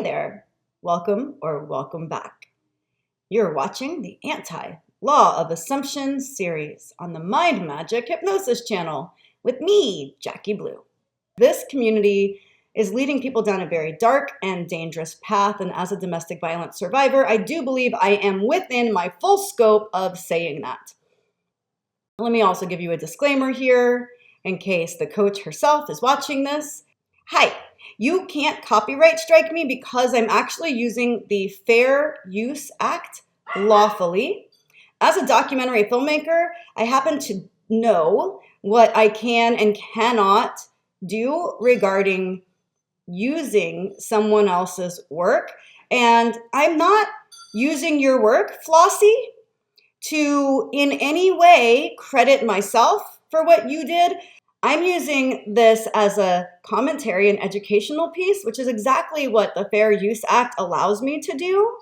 there, welcome or welcome back. You're watching the Anti-Law of Assumption series on the Mind Magic Hypnosis channel with me, Jacqui Blue. This community is leading people down a very dark and dangerous path, and as a domestic violence survivor, I do believe I am within my full scope of saying that. Let me also give you a disclaimer here in case the coach herself is watching this. Hi, you can't copyright strike me because I'm actually using the Fair Use Act lawfully. As a documentary filmmaker, I happen to know what I can and cannot do regarding using someone else's work. And I'm not using your work, Flossie, to in any way credit myself for what you did. I'm using this as a commentary and educational piece, which is exactly what the Fair Use Act allows me to do.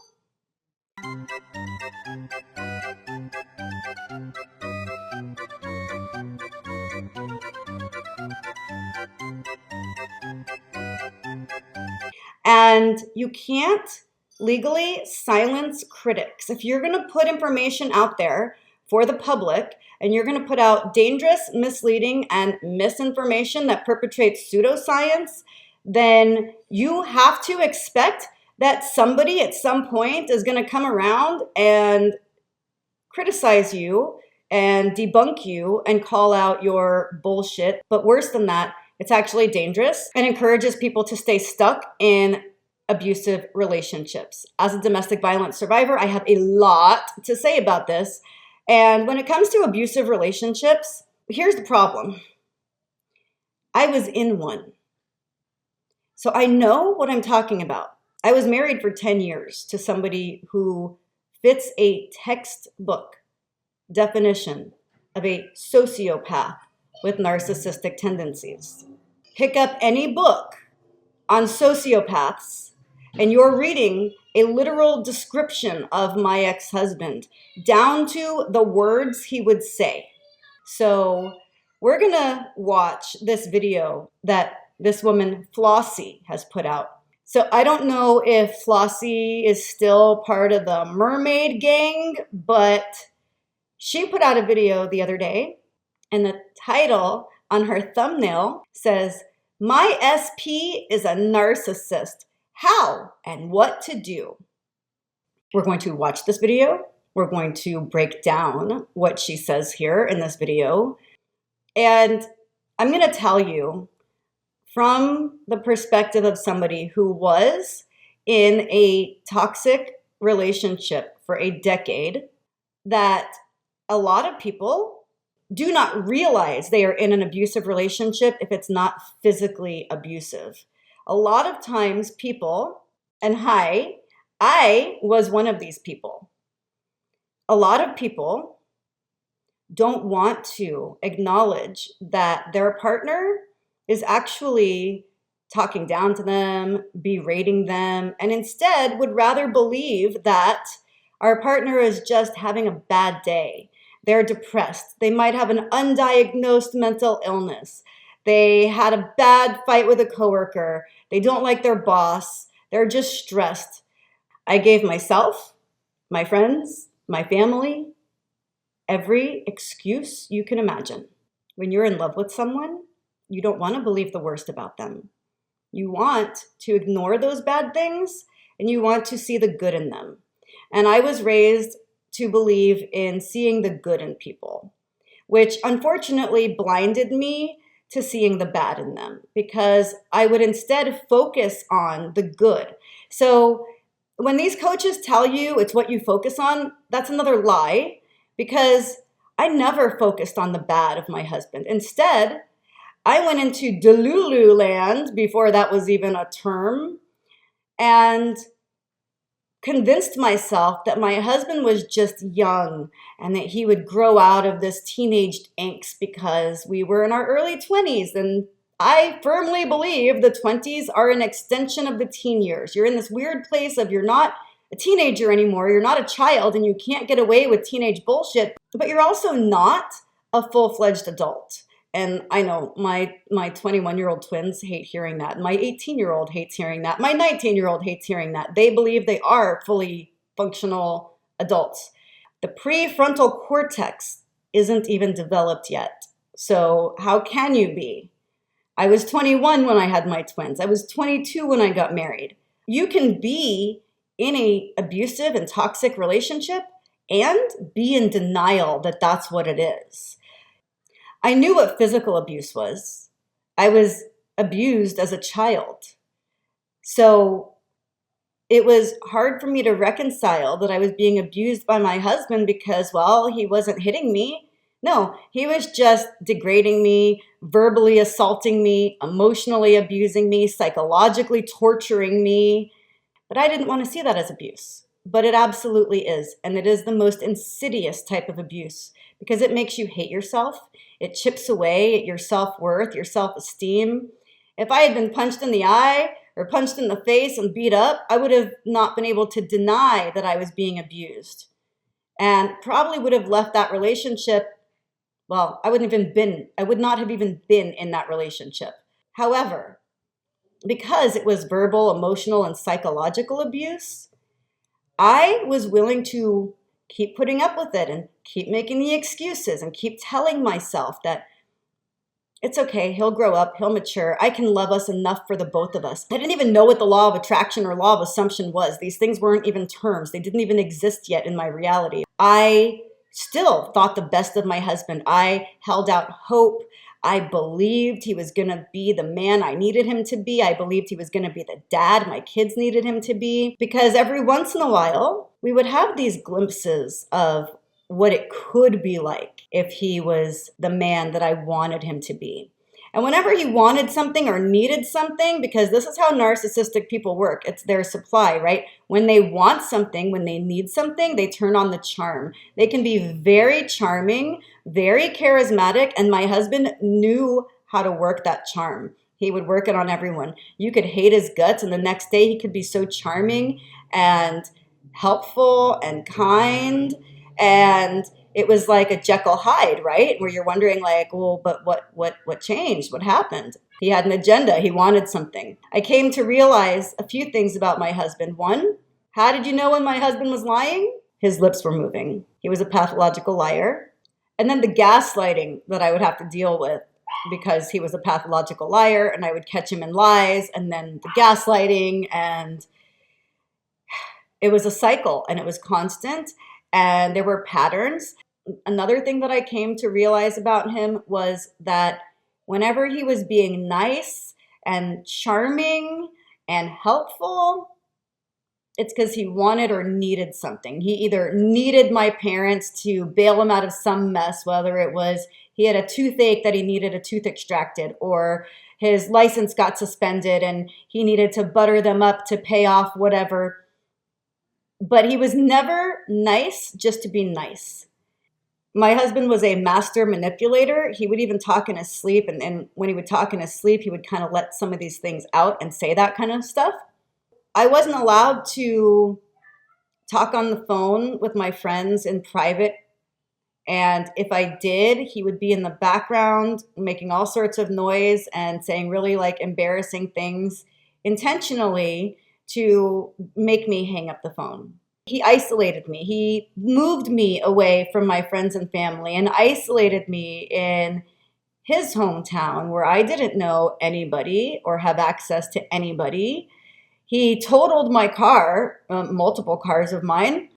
And you can't legally silence critics. If you're going to put information out there for the public and you're going to put out dangerous, misleading, and misinformation that perpetrates pseudoscience, then you have to expect that somebody at some point is going to come around and criticize you and debunk you and call out your bullshit. But worse than that, it's actually dangerous and encourages people to stay stuck in abusive relationships. As a domestic violence survivor, I have a lot to say about this. And when it comes to abusive relationships, here's the problem. I was in one. So I know what I'm talking about. I was married for 10 years to somebody who fits a textbook definition of a sociopath with narcissistic tendencies. Pick up any book on sociopaths and you're reading a literal description of my ex-husband down to the words he would say. So we're gonna watch this video that this woman Flossie has put out. So I don't know if Flossie is still part of the Mermaid Gang, but she put out a video the other day and the title on her thumbnail says, "My SP is a narcissist. How and what to do." We're going to watch this video. We're going to break down what she says here in this video. And I'm going to tell you from the perspective of somebody who was in a toxic relationship for a decade that a lot of people do not realize they are in an abusive relationship if it's not physically abusive. A lot of times people, and hi, I was one of these people. A lot of people don't want to acknowledge that their partner is actually talking down to them, berating them, and instead would rather believe that our partner is just having a bad day. They're depressed. They might have an undiagnosed mental illness. They had a bad fight with a coworker. They don't like their boss. They're just stressed. I gave myself, my friends, my family, every excuse you can imagine. When you're in love with someone, you don't want to believe the worst about them. You want to ignore those bad things and you want to see the good in them. And I was raised to believe in seeing the good in people, which unfortunately blinded me to seeing the bad in them because I would instead focus on the good. So when these coaches tell you it's what you focus on, that's another lie because I never focused on the bad of my husband. Instead, I went into Delulu land before that was even a term and convinced myself that my husband was just young and that he would grow out of this teenage angst because we were in our early 20s. And I firmly believe the 20s are an extension of the teen years. You're in this weird place of you're not a teenager anymore, you're not a child, and you can't get away with teenage bullshit, but you're also not a full-fledged adult. And I know my 21-year-old twins hate hearing that. My 18-year-old hates hearing that. My 19-year-old hates hearing that. They believe they are fully functional adults. The prefrontal cortex isn't even developed yet. So how can you be? I was 21 when I had my twins. I was 22 when I got married. You can be in an abusive and toxic relationship and be in denial that that's what it is. I knew what physical abuse was. I was abused as a child. So it was hard for me to reconcile that I was being abused by my husband because, well, he wasn't hitting me. No, he was just degrading me, verbally assaulting me, emotionally abusing me, psychologically torturing me. But I didn't want to see that as abuse. But it absolutely is. And it is the most insidious type of abuse because it makes you hate yourself. It chips away at your self-worth, your self-esteem. If I had been punched in the eye or punched in the face and beat up, I would have not been able to deny that I was being abused. And probably would have left that relationship. Well, I would not have even been in that relationship. However, because it was verbal, emotional, and psychological abuse, I was willing to keep putting up with it and keep making the excuses and keep telling myself that it's okay, he'll grow up, he'll mature, I can love us enough for the both of us. I didn't even know what the law of attraction or law of assumption was. These things weren't even terms. They didn't even exist yet in my reality. I still thought the best of my husband. I held out hope. I believed he was going to be the man I needed him to be. I believed he was going to be the dad my kids needed him to be. Because every once in a while, we would have these glimpses of what it could be like if he was the man that I wanted him to be. And whenever he wanted something or needed something, because this is how narcissistic people work, it's their supply, right? When they want something, when they need something, they turn on the charm. They can be very charming, very charismatic, and my husband knew how to work that charm. He would work it on everyone. You could hate his guts, and the next day he could be so charming and helpful and kind, and it was like a Jekyll Hyde, right? Where you're wondering like, well, but what changed? What happened? He had an agenda. He wanted something. I came to realize a few things about my husband. One, how did you know when my husband was lying? His lips were moving. He was a pathological liar. And then the gaslighting that I would have to deal with because he was a pathological liar and I would catch him in lies, and then the gaslighting, and it was a cycle and it was constant. And there were patterns. Another thing that I came to realize about him was that whenever he was being nice and charming and helpful, it's because he wanted or needed something. He either needed my parents to bail him out of some mess, whether it was he had a toothache that he needed a tooth extracted, or his license got suspended and he needed to butter them up to pay off whatever. But he was never nice just to be nice. My husband was a master manipulator. He would even talk in his sleep. And when he would talk in his sleep, he would kind of let some of these things out and say that kind of stuff. I wasn't allowed to talk on the phone with my friends in private. And if I did, he would be in the background making all sorts of noise and saying really like embarrassing things intentionally to make me hang up the phone. He isolated me. He moved me away from my friends and family and isolated me in his hometown where I didn't know anybody or have access to anybody. He totaled my car, multiple cars of mine,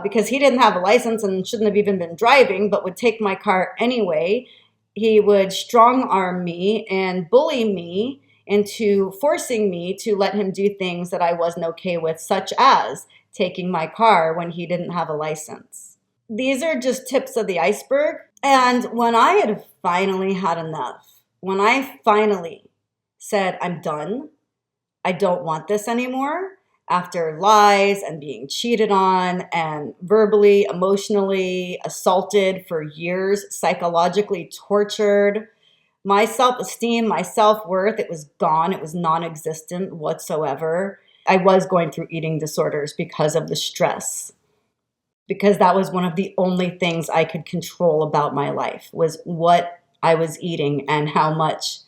because he didn't have a license and shouldn't have even been driving, but would take my car anyway. He would strong arm me and bully me into forcing me to let him do things that I wasn't okay with, such as taking my car when he didn't have a license. These are just tips of the iceberg. And when I had finally had enough, when I finally said, I'm done, I don't want this anymore, after lies and being cheated on and verbally, emotionally assaulted for years, psychologically tortured, my self-esteem, my self-worth, it was gone. It was non-existent whatsoever. I was going through eating disorders because of the stress, because that was one of the only things I could control about my life, was what I was eating and how much.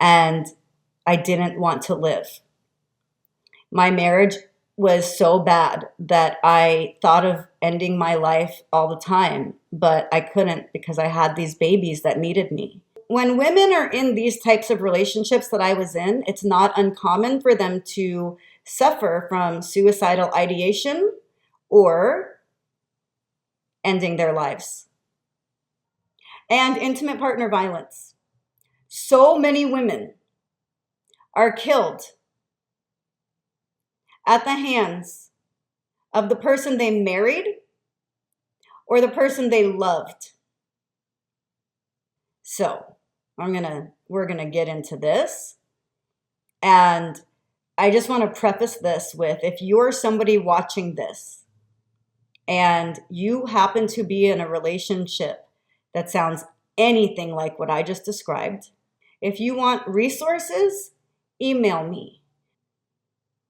And I didn't want to live. My marriage was so bad that I thought of ending my life all the time, but I couldn't because I had these babies that needed me. When women are in these types of relationships that I was in, it's not uncommon for them to suffer from suicidal ideation or ending their lives. And intimate partner violence. So many women are killed at the hands of the person they married or the person they loved. So we're gonna get into this. And I just want to preface this with, if you're somebody watching this and you happen to be in a relationship that sounds anything like what I just described, if you want resources, email me.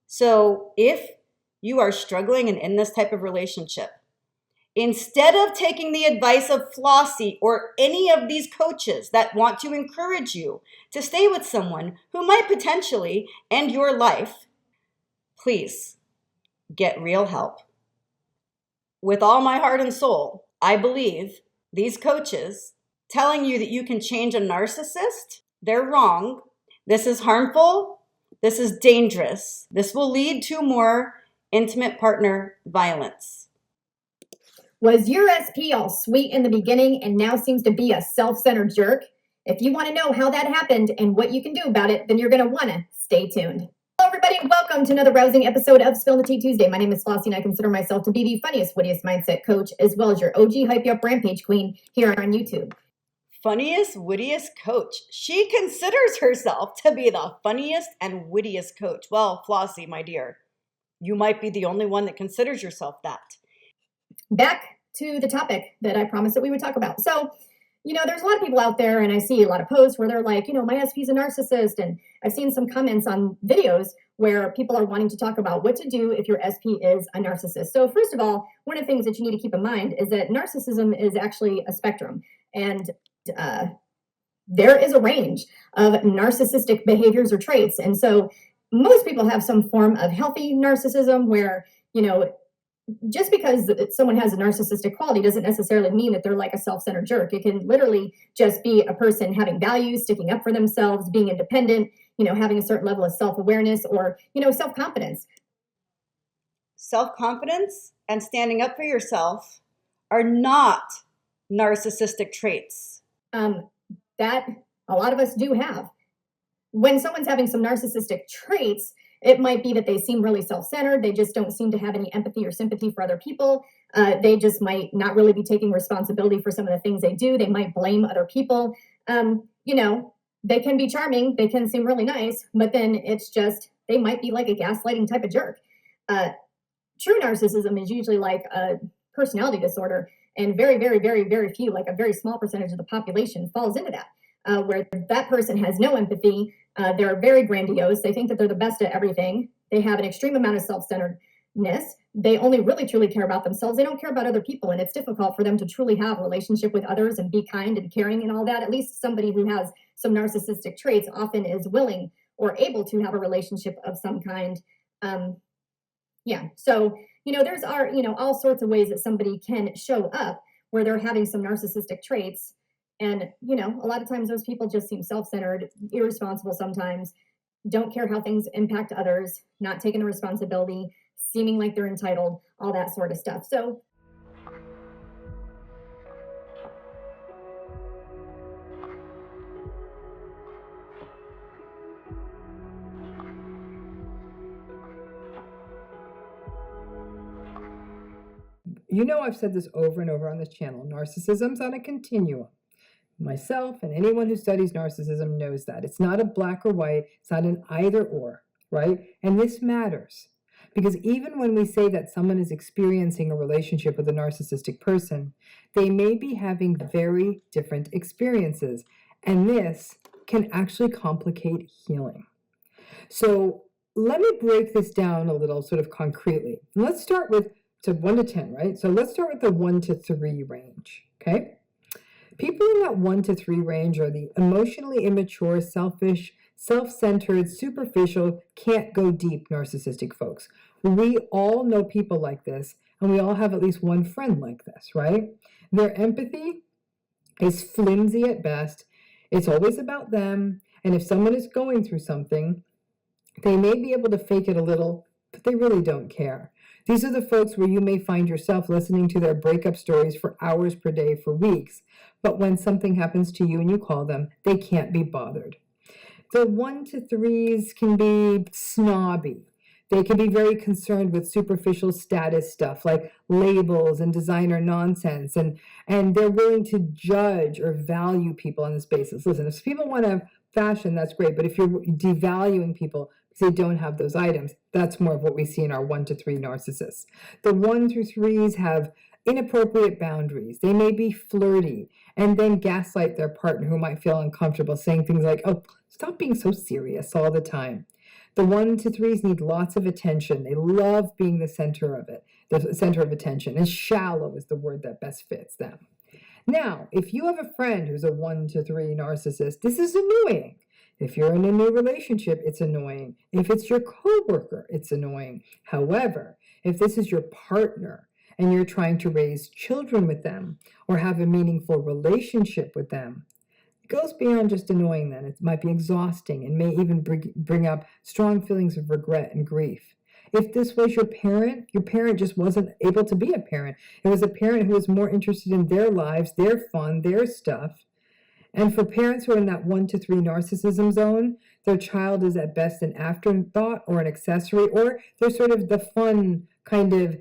So if you are struggling and in this type of relationship, instead of taking the advice of Flossie or any of these coaches that want to encourage you to stay with someone who might potentially end your life, please get real help. With all my heart and soul, I believe these coaches telling you that you can change a narcissist, they're wrong. This is harmful. This is dangerous. This will lead to more intimate partner violence. Was your SP all sweet in the beginning and now seems to be a self-centered jerk? If you want to know how that happened and what you can do about it, then you're going to want to stay tuned. Hello, everybody. Welcome to another rousing episode of Spill the Tea Tuesday. My name is Flossie, and I consider myself to be the funniest, wittiest mindset coach, as well as your OG Hype You Up Rampage Queen here on YouTube. Funniest, wittiest coach. She considers herself to be the funniest and wittiest coach. Well, Flossie, my dear, you might be the only one that considers yourself that. Back to the topic that I promised that we would talk about. So, there's a lot of people out there, and I see a lot of posts where they're like, my SP's a narcissist. And I've seen some comments on videos where people are wanting to talk about what to do if your SP is a narcissist. So first of all, one of the things that you need to keep in mind is that narcissism is actually a spectrum. And there is a range of narcissistic behaviors or traits. And so most people have some form of healthy narcissism where, just because someone has a narcissistic quality doesn't necessarily mean that they're like a self-centered jerk. It can literally just be a person having values, sticking up for themselves, being independent, having a certain level of self-awareness or, self-confidence. Self-confidence and standing up for yourself are not narcissistic traits. That a lot of us do have. When someone's having some narcissistic traits, it might be that they seem really self-centered. They just don't seem to have any empathy or sympathy for other people. They just might not really be taking responsibility for some of the things they do. They might blame other people. They can be charming. They can seem really nice, but then it's just, they might be like a gaslighting type of jerk. True narcissism is usually like a personality disorder, and very, very, very, very few, like a very small percentage of the population falls into that, where that person has no empathy. They're very grandiose. They think that they're the best at everything. They have an extreme amount of self-centeredness. They only really truly care about themselves. They don't care about other people. And it's difficult for them to truly have a relationship with others and be kind and caring and all that. At least somebody who has some narcissistic traits often is willing or able to have a relationship of some kind. So, there's all sorts of ways that somebody can show up where they're having some narcissistic traits. And, a lot of times those people just seem self-centered, irresponsible sometimes, don't care how things impact others, not taking the responsibility, seeming like they're entitled, all that sort of stuff. So I've said this over and over on this channel. Narcissism's on a continuum. Myself and anyone who studies narcissism knows that. It's not a black or white. It's not an either or, right? And this matters because even when we say that someone is experiencing a relationship with a narcissistic person, they may be having very different experiences. And this can actually complicate healing. So let me break this down a little sort of concretely. Let's start with 1 to 10, right? So let's start with the 1 to 3 range, okay? People in that 1 to 3 range are the emotionally immature, selfish, self-centered, superficial, can't go deep narcissistic folks. We all know people like this, and we all have at least one friend like this, right? Their empathy is flimsy at best. It's always about them, and if someone is going through something, they may be able to fake it a little, but they really don't care. These are the folks where you may find yourself listening to their breakup stories for hours per day for weeks, but when something happens to you and you call them, they can't be bothered. The 1 to 3s can be snobby. They can be very concerned with superficial status stuff like labels and designer nonsense, and they're willing to judge or value people on this basis. Listen, if people want to have fashion, that's great, but if you're devaluing people because they don't have those items, that's more of what we see in our 1 to 3 narcissists. The 1 through 3s have inappropriate boundaries. They may be flirty and then gaslight their partner who might feel uncomfortable, saying things like, oh, stop being so serious all the time. The 1 to 3s need lots of attention. They love being the center of it, the center of attention. And shallow is the word that best fits them. Now, if you have a friend who's a 1 to 3 narcissist, this is annoying. If you're in a new relationship, it's annoying. If it's your coworker, it's annoying. However, if this is your partner and you're trying to raise children with them or have a meaningful relationship with them, it goes beyond just annoying then. It might be exhausting and may even bring up strong feelings of regret and grief. If this was your parent just wasn't able to be a parent. It was a parent who was more interested in their lives, their fun, their stuff. And for parents who are in that 1 to 3 narcissism zone, their child is at best an afterthought or an accessory, or they're sort of the fun kind of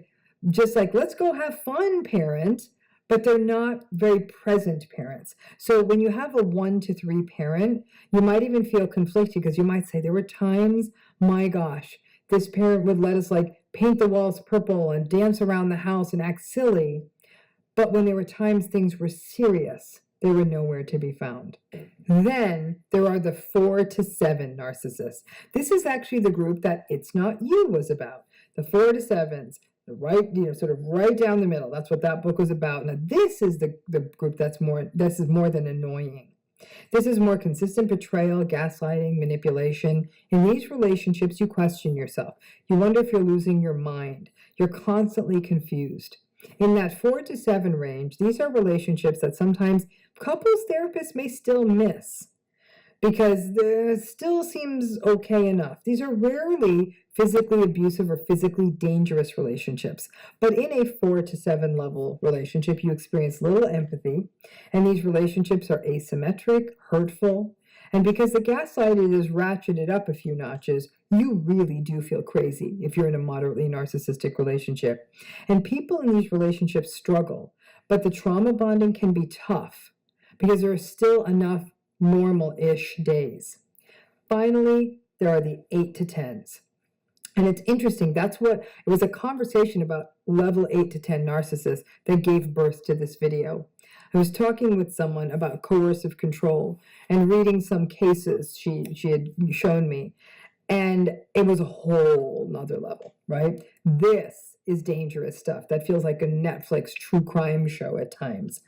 just like, let's go have fun parent, but they're not very present parents. So when you have a 1 to 3 parent, you might even feel conflicted because you might say, there were times, my gosh, this parent would let us like paint the walls purple and dance around the house and act silly. But when there were times things were serious, they were nowhere to be found. Then there are the 4 to 7 narcissists. This is actually the group that It's Not You was about. The 4 to 7s, the right, sort of right down the middle. That's what that book was about. Now this is the group this is more than annoying. This is more consistent betrayal, gaslighting, manipulation. In these relationships, you question yourself. You wonder if you're losing your mind. You're constantly confused. In that 4 to 7 range, these are relationships that sometimes couples therapists may still miss because it still seems okay enough. These are rarely physically abusive or physically dangerous relationships. But in a 4 to 7 level relationship, you experience little empathy, and these relationships are asymmetric, hurtful, and because the gaslighting is ratcheted up a few notches, you really do feel crazy if you're in a moderately narcissistic relationship. And people in these relationships struggle, but the trauma bonding can be tough because there are still enough normal-ish days. Finally, there are the 8 to 10s. And it's interesting, it was a conversation about level 8 to 10 narcissists that gave birth to this video. I was talking with someone about coercive control and reading some cases she had shown me. And it was a whole nother level, right? This is dangerous stuff. That feels like a Netflix true crime show at times.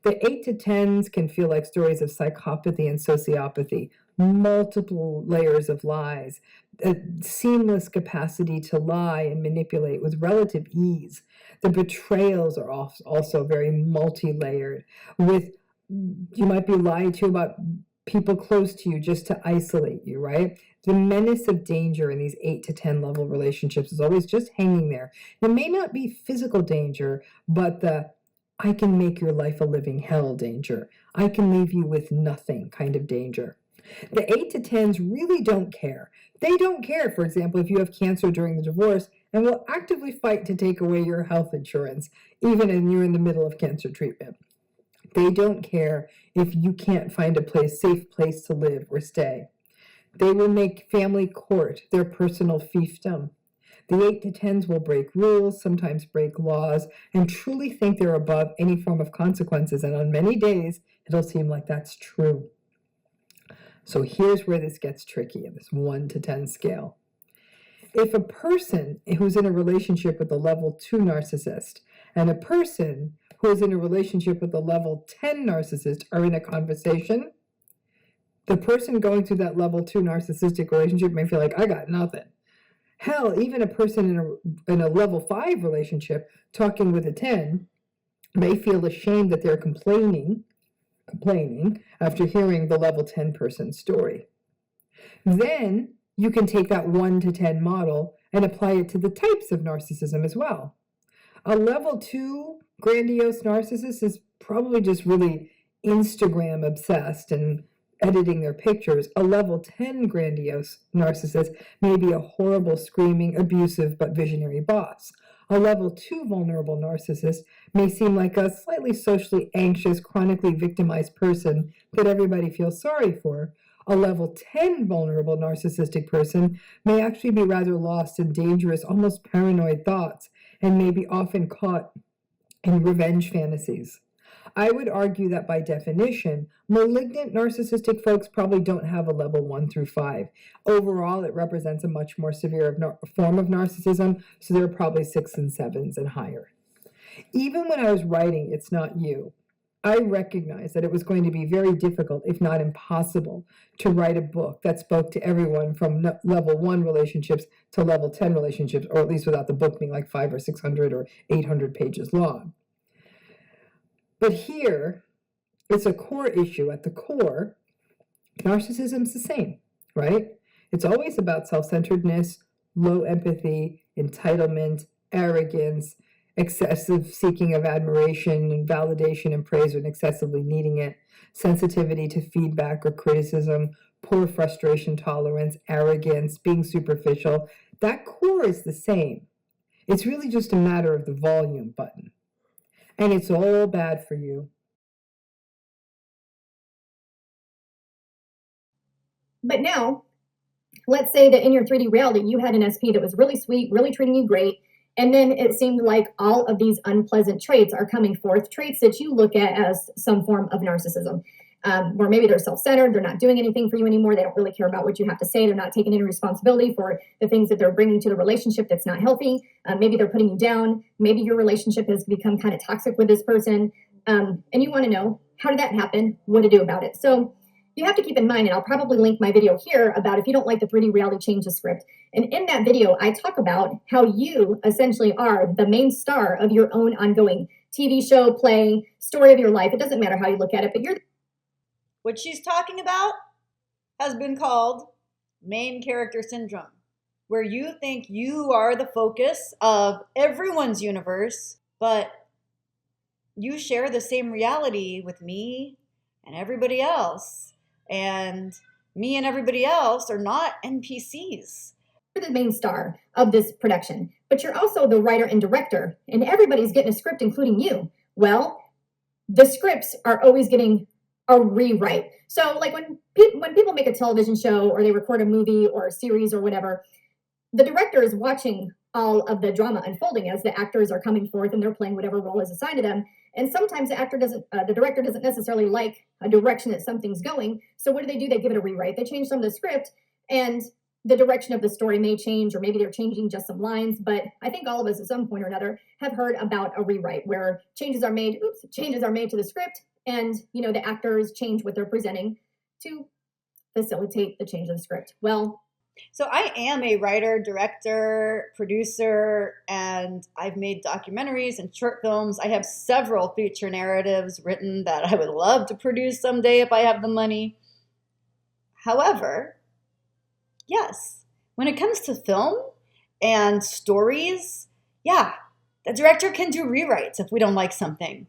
The 8 to 10s can feel like stories of psychopathy and sociopathy, multiple layers of lies, a seamless capacity to lie and manipulate with relative ease. The betrayals are also very multi-layered. You might be lied to about people close to you just to isolate you, right? The menace of danger in these 8 to 10 level relationships is always just hanging there. It may not be physical danger, but the I can make your life a living hell danger. I can leave you with nothing kind of danger. The 8 to 10s really don't care. They don't care, for example, if you have cancer during the divorce and will actively fight to take away your health insurance, even when you're in the middle of cancer treatment. They don't care if you can't find a safe place to live or stay. They will make family court their personal fiefdom. The 8 to 10s will break rules, sometimes break laws, and truly think they're above any form of consequences. And on many days, it'll seem like that's true. So here's where this gets tricky in this 1 to 10 scale. If a person who's in a relationship with a level 2 narcissist and a person who is in a relationship with a level 10 narcissist are in a conversation, the person going through that level 2 narcissistic relationship may feel like, I got nothing. Hell, even a person in a level 5 relationship talking with a 10 may feel ashamed that they're complaining after hearing the level 10 person's story. Then you can take that 1 to 10 model and apply it to the types of narcissism as well. A level 2 grandiose narcissist is probably just really Instagram obsessed and editing their pictures. A level 10 grandiose narcissist may be a horrible, screaming, abusive, but visionary boss. A level 2 vulnerable narcissist may seem like a slightly socially anxious, chronically victimized person that everybody feels sorry for. A level 10 vulnerable narcissistic person may actually be rather lost in dangerous, almost paranoid thoughts, and may be often caught in revenge fantasies. I would argue that by definition, malignant narcissistic folks probably don't have a level 1 through 5. Overall, it represents a much more severe form of narcissism, so there are probably 6 and 7s and higher. Even when I was writing It's Not You, I recognized that it was going to be very difficult, if not impossible, to write a book that spoke to everyone from level 1 relationships to level 10 relationships, or at least without the book being like 500 or 600 or 800 pages long. But here, it's a core issue. At the core, narcissism's the same, right? It's always about self-centeredness, low empathy, entitlement, arrogance, excessive seeking of admiration and validation and praise when excessively needing it, sensitivity to feedback or criticism, poor frustration tolerance, arrogance, being superficial. That core is the same. It's really just a matter of the volume button. And it's all bad for you. But now, let's say that in your 3D reality, you had an SP that was really sweet, really treating you great, and then it seemed like all of these unpleasant traits are coming forth, traits that you look at as some form of narcissism. Where maybe they're self-centered, they're not doing anything for you anymore, they don't really care about what you have to say, they're not taking any responsibility for the things that they're bringing to the relationship that's not healthy. Maybe they're putting you down, maybe your relationship has become kind of toxic with this person, and you want to know, how did that happen, what to do about it. So you have to keep in mind, and I'll probably link my video here about if you don't like the 3D reality, change the script. And in that video, I talk about how you essentially are the main star of your own ongoing TV show, play, story of your life. It doesn't matter how you look at it, but you're What she's talking about has been called main character syndrome, where you think you are the focus of everyone's universe, but you share the same reality with me and everybody else. And me and everybody else are not NPCs. the main star of this production, but you're also the writer and director, and everybody's getting a script, including you. Well, the scripts are always getting a rewrite. So like when people make a television show or they record a movie or a series or whatever, the director is watching all of the drama unfolding as the actors are coming forth and they're playing whatever role is assigned to them. And sometimes the director doesn't necessarily like a direction that something's going. So what do? They give it a rewrite. They change some of the script, and the direction of the story may change, or maybe they're changing just some lines. But I think all of us at some point or another have heard about a rewrite where changes are made to the script, and the actors change what they're presenting to facilitate the change of the script. Well, so I am a writer, director, producer, and I've made documentaries and short films. I have several feature narratives written that I would love to produce someday if I have the money. However, yes, when it comes to film and stories, yeah, the director can do rewrites if we don't like something.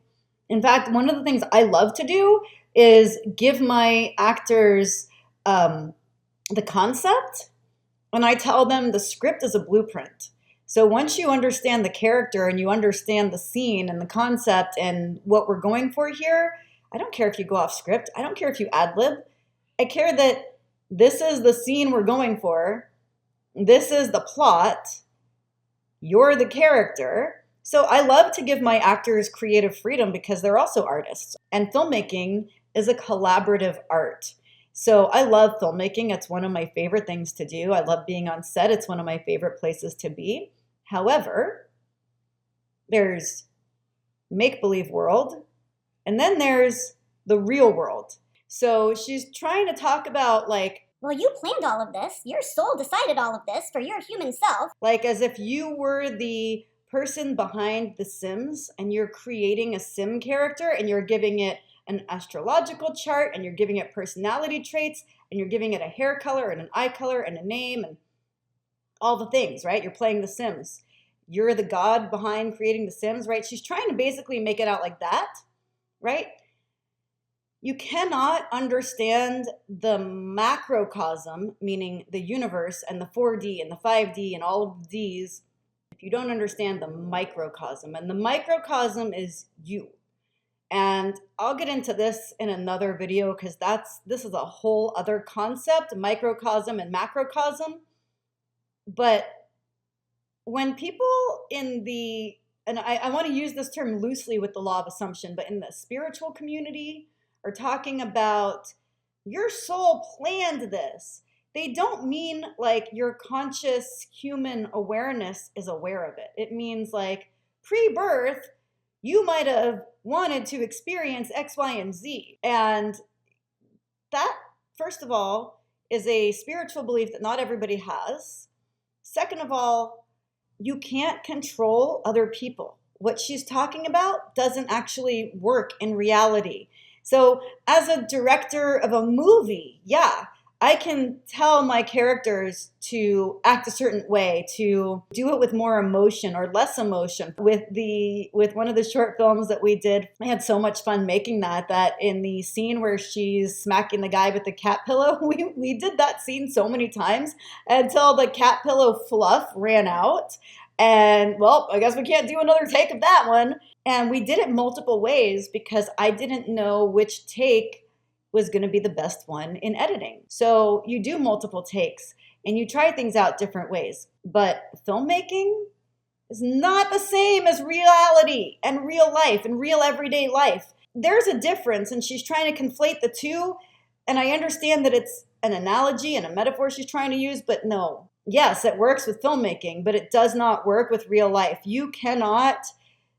In fact, one of the things I love to do is give my actors the concept, and I tell them the script is a blueprint. So once you understand the character and you understand the scene and the concept and what we're going for here, I don't care if you go off script. I don't care if you ad-lib. I care that this is the scene we're going for. This is the plot. You're the character. So I love to give my actors creative freedom because they're also artists. And filmmaking is a collaborative art. So I love filmmaking. It's one of my favorite things to do. I love being on set. It's one of my favorite places to be. However, there's make-believe world, and then there's the real world. So she's trying to talk about like, well, you planned all of this. Your soul decided all of this for your human self. like as if you were the person behind The Sims and you're creating a sim character and you're giving it an astrological chart and you're giving it personality traits and you're giving it a hair color and an eye color and a name and all the things, right? You're playing The Sims. You're the god behind creating The Sims, right? She's trying to basically make it out like that, right? You cannot understand the macrocosm, meaning the universe and the 4D and the 5D and all of these, if you don't understand the microcosm. And the microcosm is you. And I'll get into this in another video because this is a whole other concept, microcosm and macrocosm. But when people in the, and I want to use this term loosely with the law of assumption, but in the spiritual community are talking about your soul planned this, they don't mean like your conscious human awareness is aware of it. It means like pre-birth, you might have wanted to experience X, Y, and Z. And that, first of all, is a spiritual belief that not everybody has. Second of all, you can't control other people. What she's talking about doesn't actually work in reality. So as a director of a movie, yeah, I can tell my characters to act a certain way, to do it with more emotion or less emotion. With one of the short films that we did, I had so much fun making that in the scene where she's smacking the guy with the cat pillow, we did that scene so many times until the cat pillow fluff ran out. And well, I guess we can't do another take of that one. And we did it multiple ways because I didn't know which take was going to be the best one in editing. So you do multiple takes and you try things out different ways. But filmmaking is not the same as reality and real life and real everyday life. There's a difference, and she's trying to conflate the two. And I understand that it's an analogy and a metaphor she's trying to use, but no. Yes, it works with filmmaking, but it does not work with real life. You cannot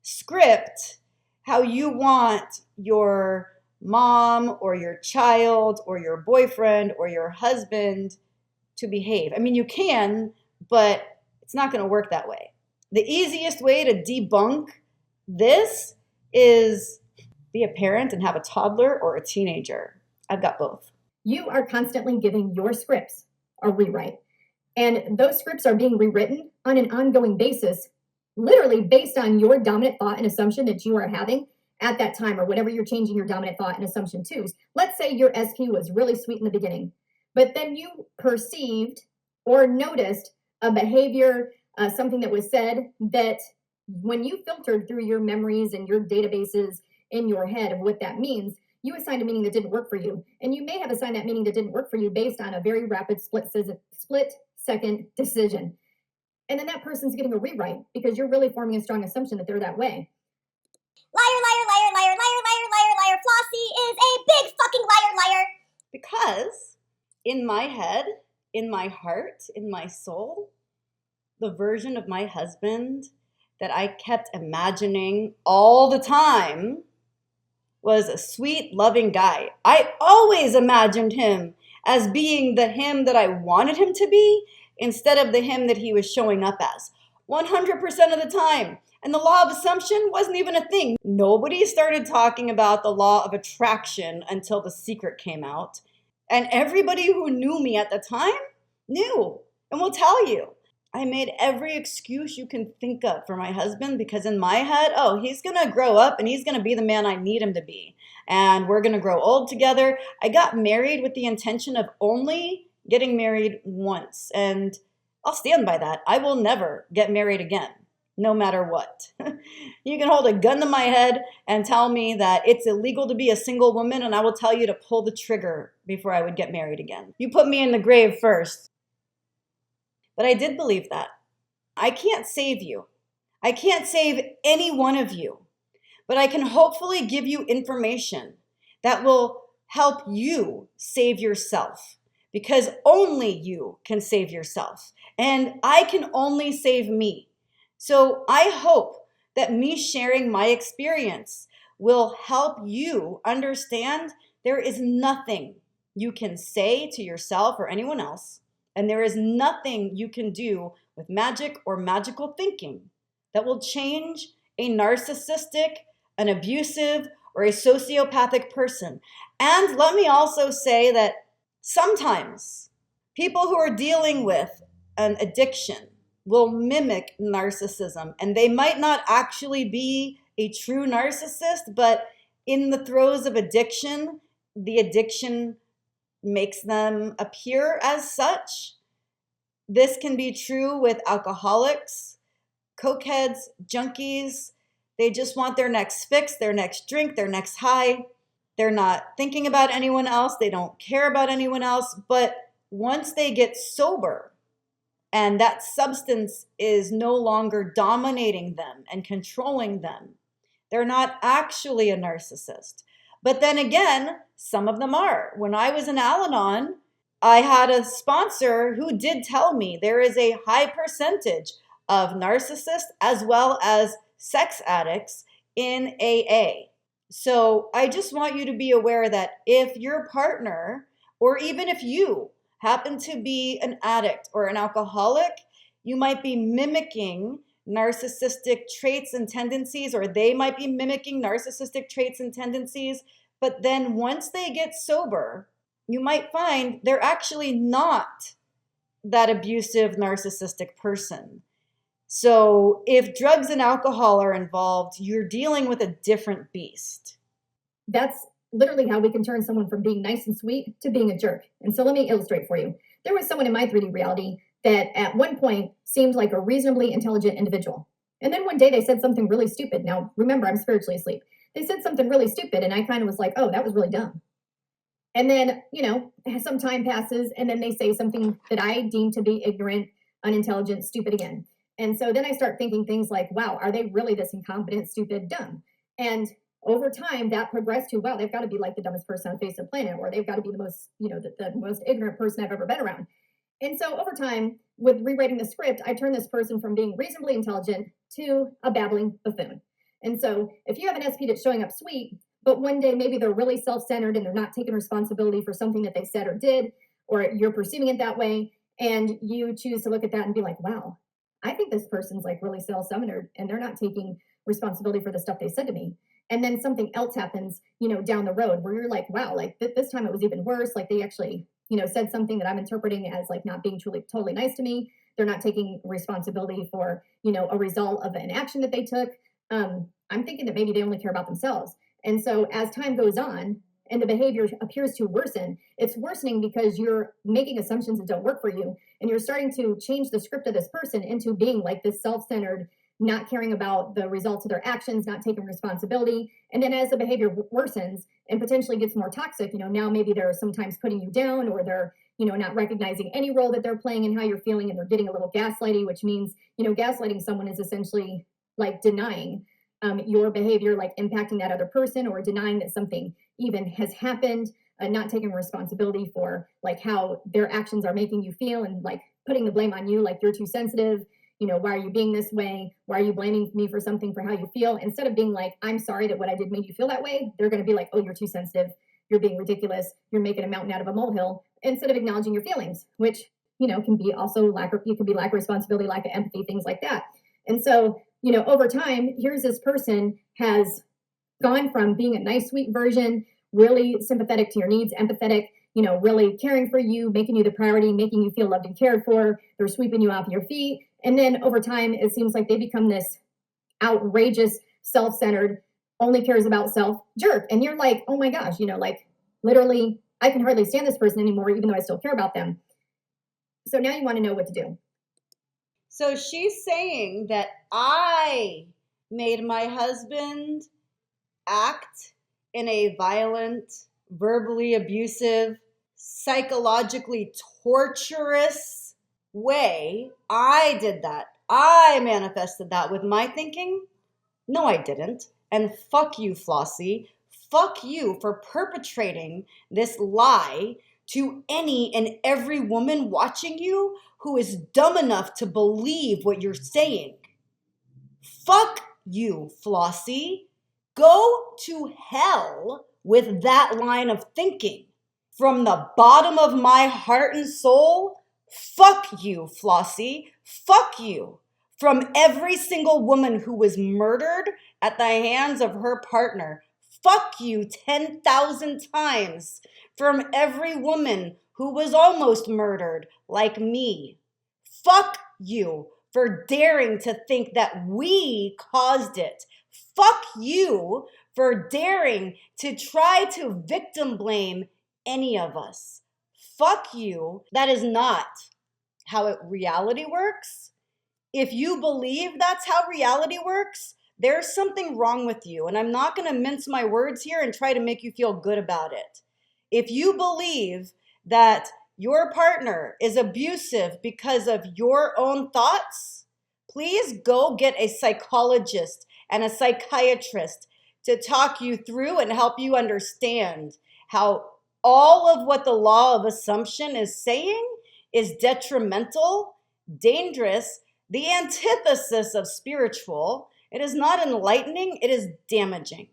script how you want your mom or your child or your boyfriend or your husband to behave. I mean, you can, but it's not going to work that way. The easiest way to debunk this is be a parent and have a toddler or a teenager. I've got both. You are constantly giving your scripts a rewrite. And those scripts are being rewritten on an ongoing basis, literally based on your dominant thought and assumption that you are having at that time, or whatever you're changing your dominant thought and assumption to. Let's say your SQ was really sweet in the beginning, but then you perceived or noticed a behavior, something that was said that when you filtered through your memories and your databases in your head of what that means, you assigned a meaning that didn't work for you. And you may have assigned that meaning that didn't work for you based on a very rapid split-second decision. And then that person's getting a rewrite because you're really forming a strong assumption that they're that way. Liar, liar, liar, liar, liar, liar, liar, liar. Flossie is a big fucking liar, liar. Because in my head, in my heart, in my soul, the version of my husband that I kept imagining all the time was a sweet, loving guy. I always imagined him as being the him that I wanted him to be instead of the him that he was showing up as. 100% of the time. And the law of assumption wasn't even a thing. Nobody started talking about the law of attraction until The Secret came out. And everybody who knew me at the time knew and will tell you. I made every excuse you can think of for my husband because in my head, oh, he's going to grow up and he's going to be the man I need him to be. And we're going to grow old together. I got married with the intention of only getting married once. And I'll stand by that. I will never get married again, no matter what. You can hold a gun to my head and tell me that it's illegal to be a single woman, and I will tell you to pull the trigger before I would get married again. You put me in the grave first. But I did believe that. I can't save you. I can't save any one of you. But I can hopefully give you information that will help you save yourself. Because only you can save yourself. And I can only save me. So I hope that me sharing my experience will help you understand there is nothing you can say to yourself or anyone else, and there is nothing you can do with magic or magical thinking that will change a narcissistic, an abusive, or a sociopathic person. And let me also say that sometimes people who are dealing with an addiction will mimic narcissism, and they might not actually be a true narcissist, but in the throes of addiction, the addiction makes them appear as such. This can be true with alcoholics, cokeheads, junkies. They just want their next fix, their next drink, their next high. They're not thinking about anyone else. They don't care about anyone else. But once they get sober and that substance is no longer dominating them and controlling them, they're not actually a narcissist. But then again, some of them are. When I was in Al-Anon, I had a sponsor who did tell me there is a high percentage of narcissists as well as sex addicts in AA. So I just want you to be aware that if your partner, or even if you happen to be an addict or an alcoholic, you might be mimicking narcissistic traits and tendencies, or they might be mimicking narcissistic traits and tendencies. But then once they get sober, you might find they're actually not that abusive narcissistic person. So if drugs and alcohol are involved, you're dealing with a different beast. That's literally how we can turn someone from being nice and sweet to being a jerk. And so let me illustrate for you. There was someone in my 3D reality that at one point seemed like a reasonably intelligent individual. And then one day they said something really stupid. Now, remember, I'm spiritually asleep. They said something really stupid, and I kind of was like, oh, that was really dumb. And then, some time passes, and then they say something that I deem to be ignorant, unintelligent, stupid again. And so then I start thinking things like, wow, are they really this incompetent, stupid, dumb? And over time, that progressed to, wow, they've got to be like the dumbest person on the face of the planet, or they've got to be the most, the most ignorant person I've ever been around. And so over time, with rewriting the script, I turned this person from being reasonably intelligent to a babbling buffoon. And so if you have an SP that's showing up sweet, but one day maybe they're really self-centered and they're not taking responsibility for something that they said or did, or you're perceiving it that way, and you choose to look at that and be like, wow, I think this person's like really self-centered and they're not taking responsibility for the stuff they said to me. And then something else happens, down the road where you're like, wow, like this time it was even worse. Like they actually, said something that I'm interpreting as like not being truly totally nice to me. They're not taking responsibility for, a result of an action that they took. I'm thinking that maybe they only care about themselves. And so as time goes on and the behavior appears to worsen, it's worsening because you're making assumptions that don't work for you. And you're starting to change the script of this person into being like this self-centered, not caring about the results of their actions, not taking responsibility. And then as the behavior worsens and potentially gets more toxic, now maybe they're sometimes putting you down, or they're, not recognizing any role that they're playing in how you're feeling, and they're getting a little gaslighty, which means, gaslighting someone is essentially like denying your behavior, like impacting that other person, or denying that something even has happened, not taking responsibility for like how their actions are making you feel, and like putting the blame on you, like you're too sensitive. Why are you being this way? Why are you blaming me for something, for how you feel? Instead of being like, I'm sorry that what I did made you feel that way, they're going to be like, oh, you're too sensitive. You're being ridiculous. You're making a mountain out of a molehill, instead of acknowledging your feelings, which, can be also lack of responsibility, lack of empathy, things like that. And so, over time, here's this person has gone from being a nice, sweet version, really sympathetic to your needs, empathetic, really caring for you, making you the priority, making you feel loved and cared for. They're sweeping you off your feet. And then over time, it seems like they become this outrageous, self-centered, only cares about self jerk. And you're like, oh my gosh, like literally, I can hardly stand this person anymore, even though I still care about them. So now you want to know what to do. So she's saying that I made my husband act in a violent, verbally abusive, psychologically torturous way. I did that. I manifested that with my thinking. No, I didn't. And fuck you, Flossie. Fuck you for perpetrating this lie to any and every woman watching you who is dumb enough to believe what you're saying. Fuck you, Flossie. Go to hell with that line of thinking. From the bottom of my heart and soul, fuck you, Flossie. Fuck you. From every single woman who was murdered at the hands of her partner, fuck you 10,000 times. From every woman who was almost murdered, like me. Fuck you for daring to think that we caused it. Fuck you for daring to try to victim blame any of us. Fuck you. That is not how reality works. If you believe that's how reality works, there's something wrong with you. And I'm not going to mince my words here and try to make you feel good about it. If you believe that your partner is abusive because of your own thoughts, please go get a psychologist and a psychiatrist to talk you through and help you understand how all of what the law of assumption is saying is detrimental, dangerous, the antithesis of spiritual. It is not enlightening, it is damaging.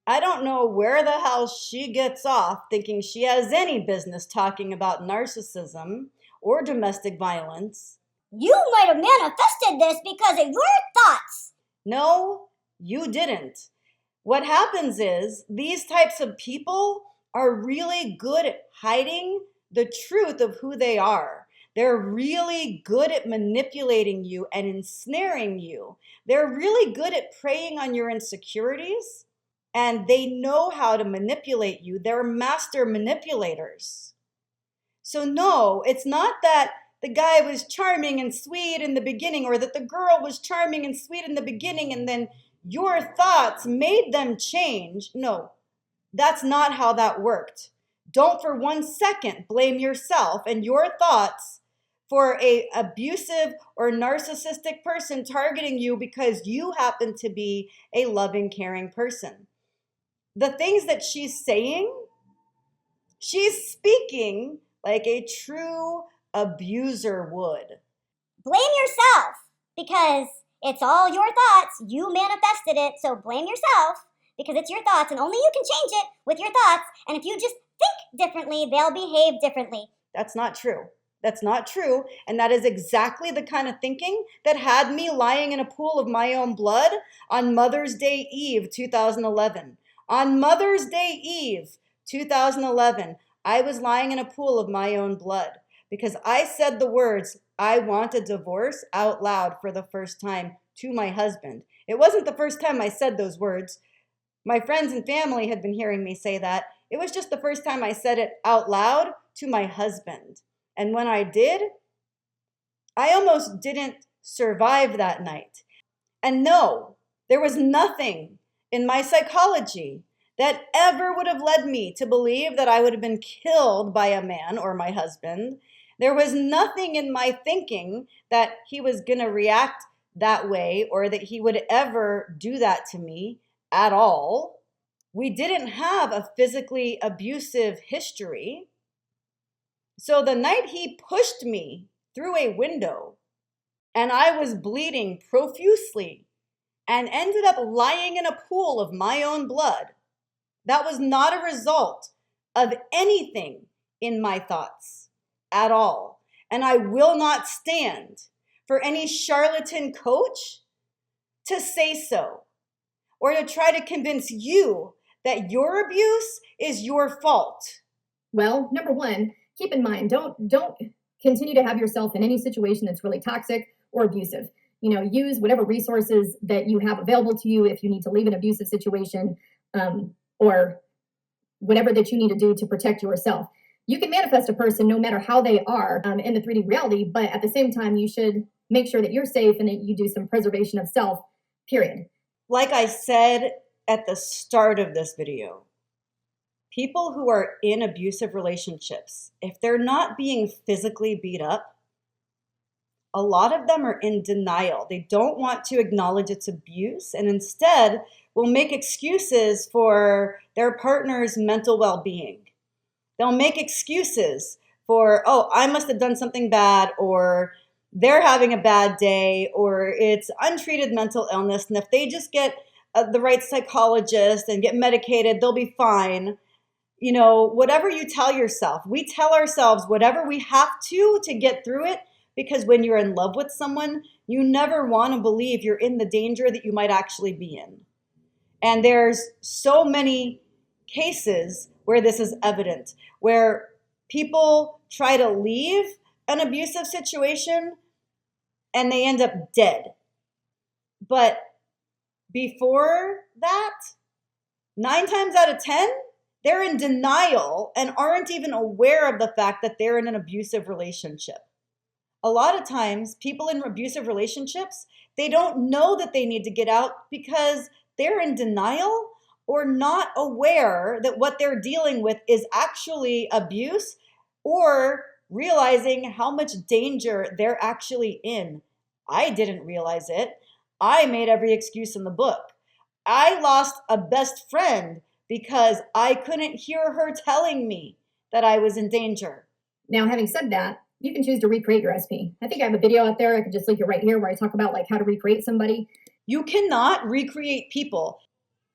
I don't know where the hell she gets off thinking she has any business talking about narcissism or domestic violence. You might have manifested this because of your thoughts. No, you didn't. What happens is these types of people are really good at hiding the truth of who they are. They're really good at manipulating you and ensnaring you. They're really good at preying on your insecurities, and they know how to manipulate you. They're master manipulators. So no, it's not that the guy was charming and sweet in the beginning, or that the girl was charming and sweet in the beginning and then your thoughts made them change. No, that's not how that worked. Don't for 1 second blame yourself and your thoughts for an abusive or narcissistic person targeting you because you happen to be a loving, caring person. The things that she's saying, she's speaking like a true abuser would. Blame yourself because it's all your thoughts. You manifested it, so blame yourself because it's your thoughts and only you can change it with your thoughts. And if you just think differently, they'll behave differently. That's not true. That's not true. And that is exactly the kind of thinking that had me lying in a pool of my own blood on Mother's Day Eve, 2011. On Mother's Day Eve, 2011, I was lying in a pool of my own blood because I said the words, "I want a divorce," out loud for the first time to my husband. It wasn't the first time I said those words. My friends and family had been hearing me say that. It was just the first time I said it out loud to my husband. And when I did, I almost didn't survive that night. And no, there was nothing in my psychology that ever would have led me to believe that I would have been killed by a man or my husband. There was nothing in my thinking that he was going to react that way or that he would ever do that to me at all. We didn't have a physically abusive history. So the night he pushed me through a window and I was bleeding profusely and ended up lying in a pool of my own blood, that was not a result of anything in my thoughts at all. And I will not stand for any charlatan coach to say so or to try to convince you that your abuse is your fault. Well, number one, keep in mind, don't continue to have yourself in any situation that's really toxic or abusive. Use whatever resources that you have available to you if you need to leave an abusive situation, or whatever that you need to do to protect yourself. You can manifest a person no matter how they are in the 3D reality, but at the same time, you should make sure that you're safe and that you do some preservation of self, period. Like I said at the start of this video, people who are in abusive relationships, if they're not being physically beat up, a lot of them are in denial. They don't want to acknowledge it's abuse and instead will make excuses for their partner's mental well-being. They'll make excuses for, oh, I must have done something bad, or they're having a bad day or it's untreated mental illness, and if they just get the right psychologist and get medicated, they'll be fine. You know, whatever you tell yourself, we tell ourselves whatever we have to get through it, because when you're in love with someone, you never want to believe you're in the danger that you might actually be in. And there's so many cases where this is evident, where people try to leave an abusive situation and they end up dead. But before that, 9 times out of 10, they're in denial and aren't even aware of the fact that they're in an abusive relationship. A lot of times, people in abusive relationships, they don't know that they need to get out because they're in denial or not aware that what they're dealing with is actually abuse, or realizing how much danger they're actually in. I didn't realize it. I made every excuse in the book. I lost a best friend because I couldn't hear her telling me that I was in danger. Now, having said that, you can choose to recreate your SP. I think I have a video out there. I could just link it right here where I talk about like how to recreate somebody. You cannot recreate people.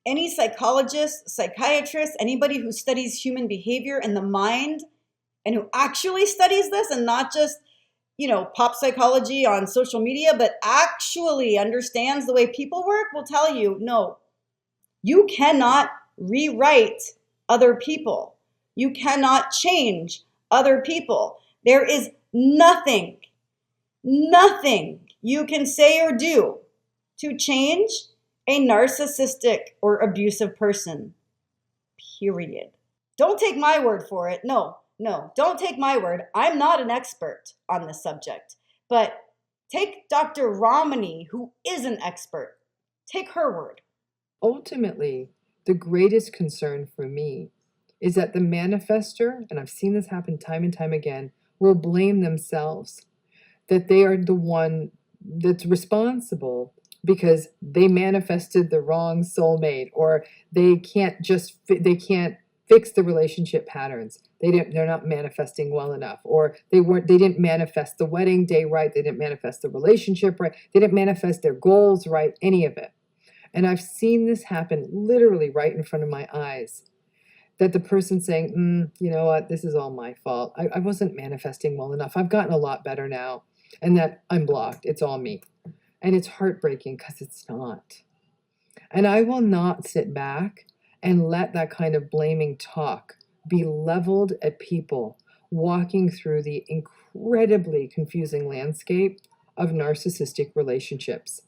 Any psychologist, psychiatrist, anybody who studies human behavior and the mind and who actually studies this and not just, pop psychology on social media, but actually understands the way people work will tell you, no, you cannot rewrite other people. You cannot change other people. There is nothing you can say or do to change a narcissistic or abusive person, period. Don't take my word for it. No, don't take my word. I'm not an expert on this subject, but take Dr. Romney, who is an expert. Take her word. Ultimately, the greatest concern for me is that the manifester, and I've seen this happen time and time again, will blame themselves, that they are the one that's responsible because they manifested the wrong soulmate, or they can't fix the relationship patterns. They're not manifesting well enough, or they didn't manifest the wedding day right, they didn't manifest the relationship right, they didn't manifest their goals right, any of it. And I've seen this happen literally right in front of my eyes. That the person saying, you know what, this is all my fault. I wasn't manifesting well enough. I've gotten a lot better now. And that I'm blocked. It's all me. And it's heartbreaking because it's not. And I will not sit back and let that kind of blaming talk be leveled at people walking through the incredibly confusing landscape of narcissistic relationships.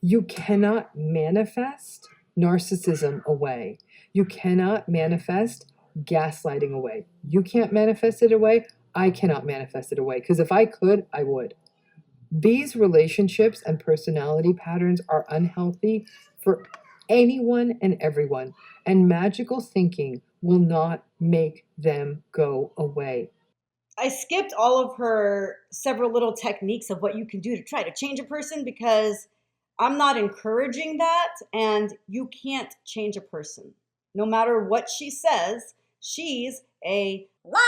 You cannot manifest narcissism away. You cannot manifest gaslighting away. You can't manifest it away. I cannot manifest it away, because if I could, I would. These relationships and personality patterns are unhealthy for anyone and everyone, and magical thinking will not make them go away. I skipped all of her several little techniques of what you can do to try to change a person, because I'm not encouraging that, and you can't change a person. No matter what she says, she's a Liar!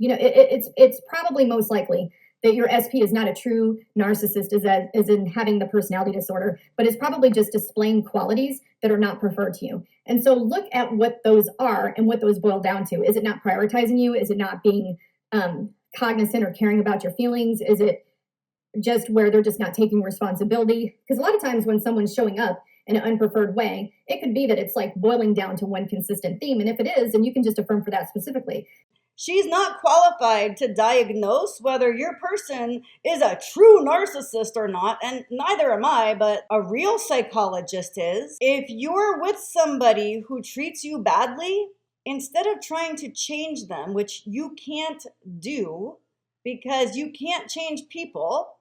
It's probably most likely that your SP is not a true narcissist, as in having the personality disorder, but it's probably just displaying qualities that are not preferred to you. And so look at what those are and what those boil down to. Is it not prioritizing you? Is it not being cognizant or caring about your feelings? Is it just where they're just not taking responsibility? Because a lot of times when someone's showing up in an unpreferred way, it could be that it's like boiling down to one consistent theme. And if it is, then you can just affirm for that specifically. She's not qualified to diagnose whether your person is a true narcissist or not, and neither am I, but a real psychologist is. If you're with somebody who treats you badly, instead of trying to change them, which you can't do because you can't change people,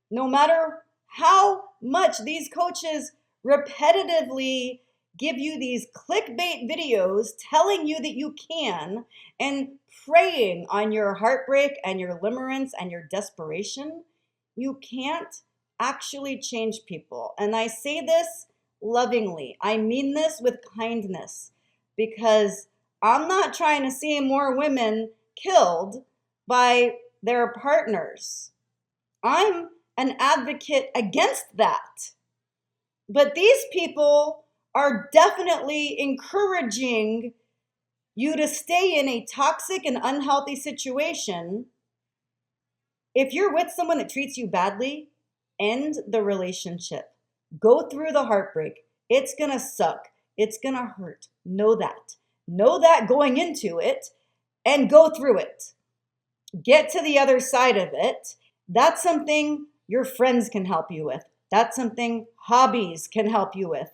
no matter how much these coaches repetitively give you these clickbait videos telling you that you can, and preying on your heartbreak and your limerence and your desperation, you can't actually change people. And I say this lovingly. I mean this with kindness, because I'm not trying to see more women killed by their partners. I'm an advocate against that. But these people are definitely encouraging you to stay in a toxic and unhealthy situation. If you're with someone that treats you badly, end the relationship. Go through the heartbreak. It's gonna suck. It's gonna hurt. Know that. Know that going into it and go through it. Get to the other side of it. That's something your friends can help you with. That's something hobbies can help you with.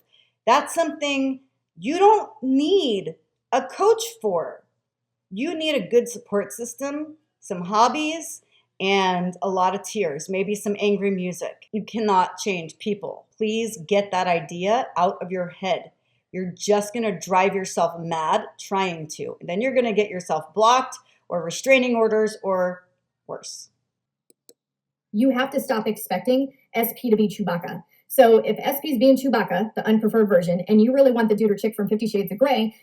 That's something you don't need a coach for. You need a good support system, some hobbies, and a lot of tears, maybe some angry music. You cannot change people. Please get that idea out of your head. You're just gonna drive yourself mad trying to. And then you're gonna get yourself blocked or restraining orders or worse. You have to stop expecting SP to be Chewbacca. So if SP is being Chewbacca, the unpreferred version, and you really want the dude or chick from 50 Shades of Grey,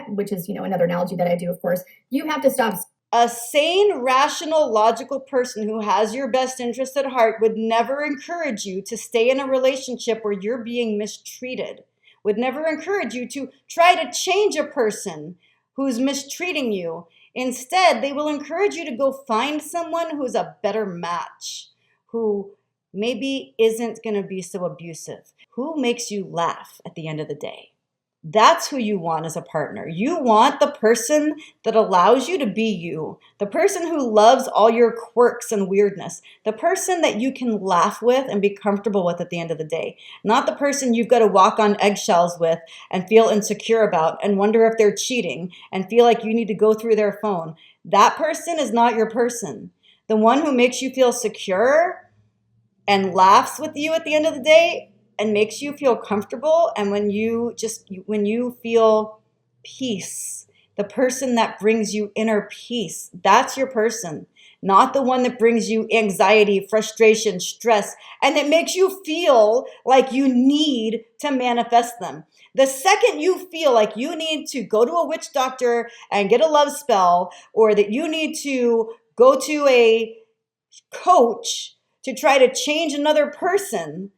which is, another analogy that I do, of course, you have to stop. A sane, rational, logical person who has your best interest at heart would never encourage you to stay in a relationship where you're being mistreated, would never encourage you to try to change a person who's mistreating you. Instead, they will encourage you to go find someone who's a better match, who maybe isn't going to be so abusive, who makes you laugh at the end of the day. That's who you want as a partner. You want the person that allows you to be you, the person who loves all your quirks and weirdness, the person that you can laugh with and be comfortable with at the end of the day, not the person you've got to walk on eggshells with and feel insecure about and wonder if they're cheating and feel like you need to go through their phone. That person is not your person. The one who makes you feel secure and laughs with you at the end of the day and makes you feel comfortable, and when you feel peace, the person that brings you inner peace, that's your person, not the one that brings you anxiety, frustration, stress, and that makes you feel like you need to manifest them. The second you feel like you need to go to a witch doctor and get a love spell, or that you need to go to a coach to try to change another person,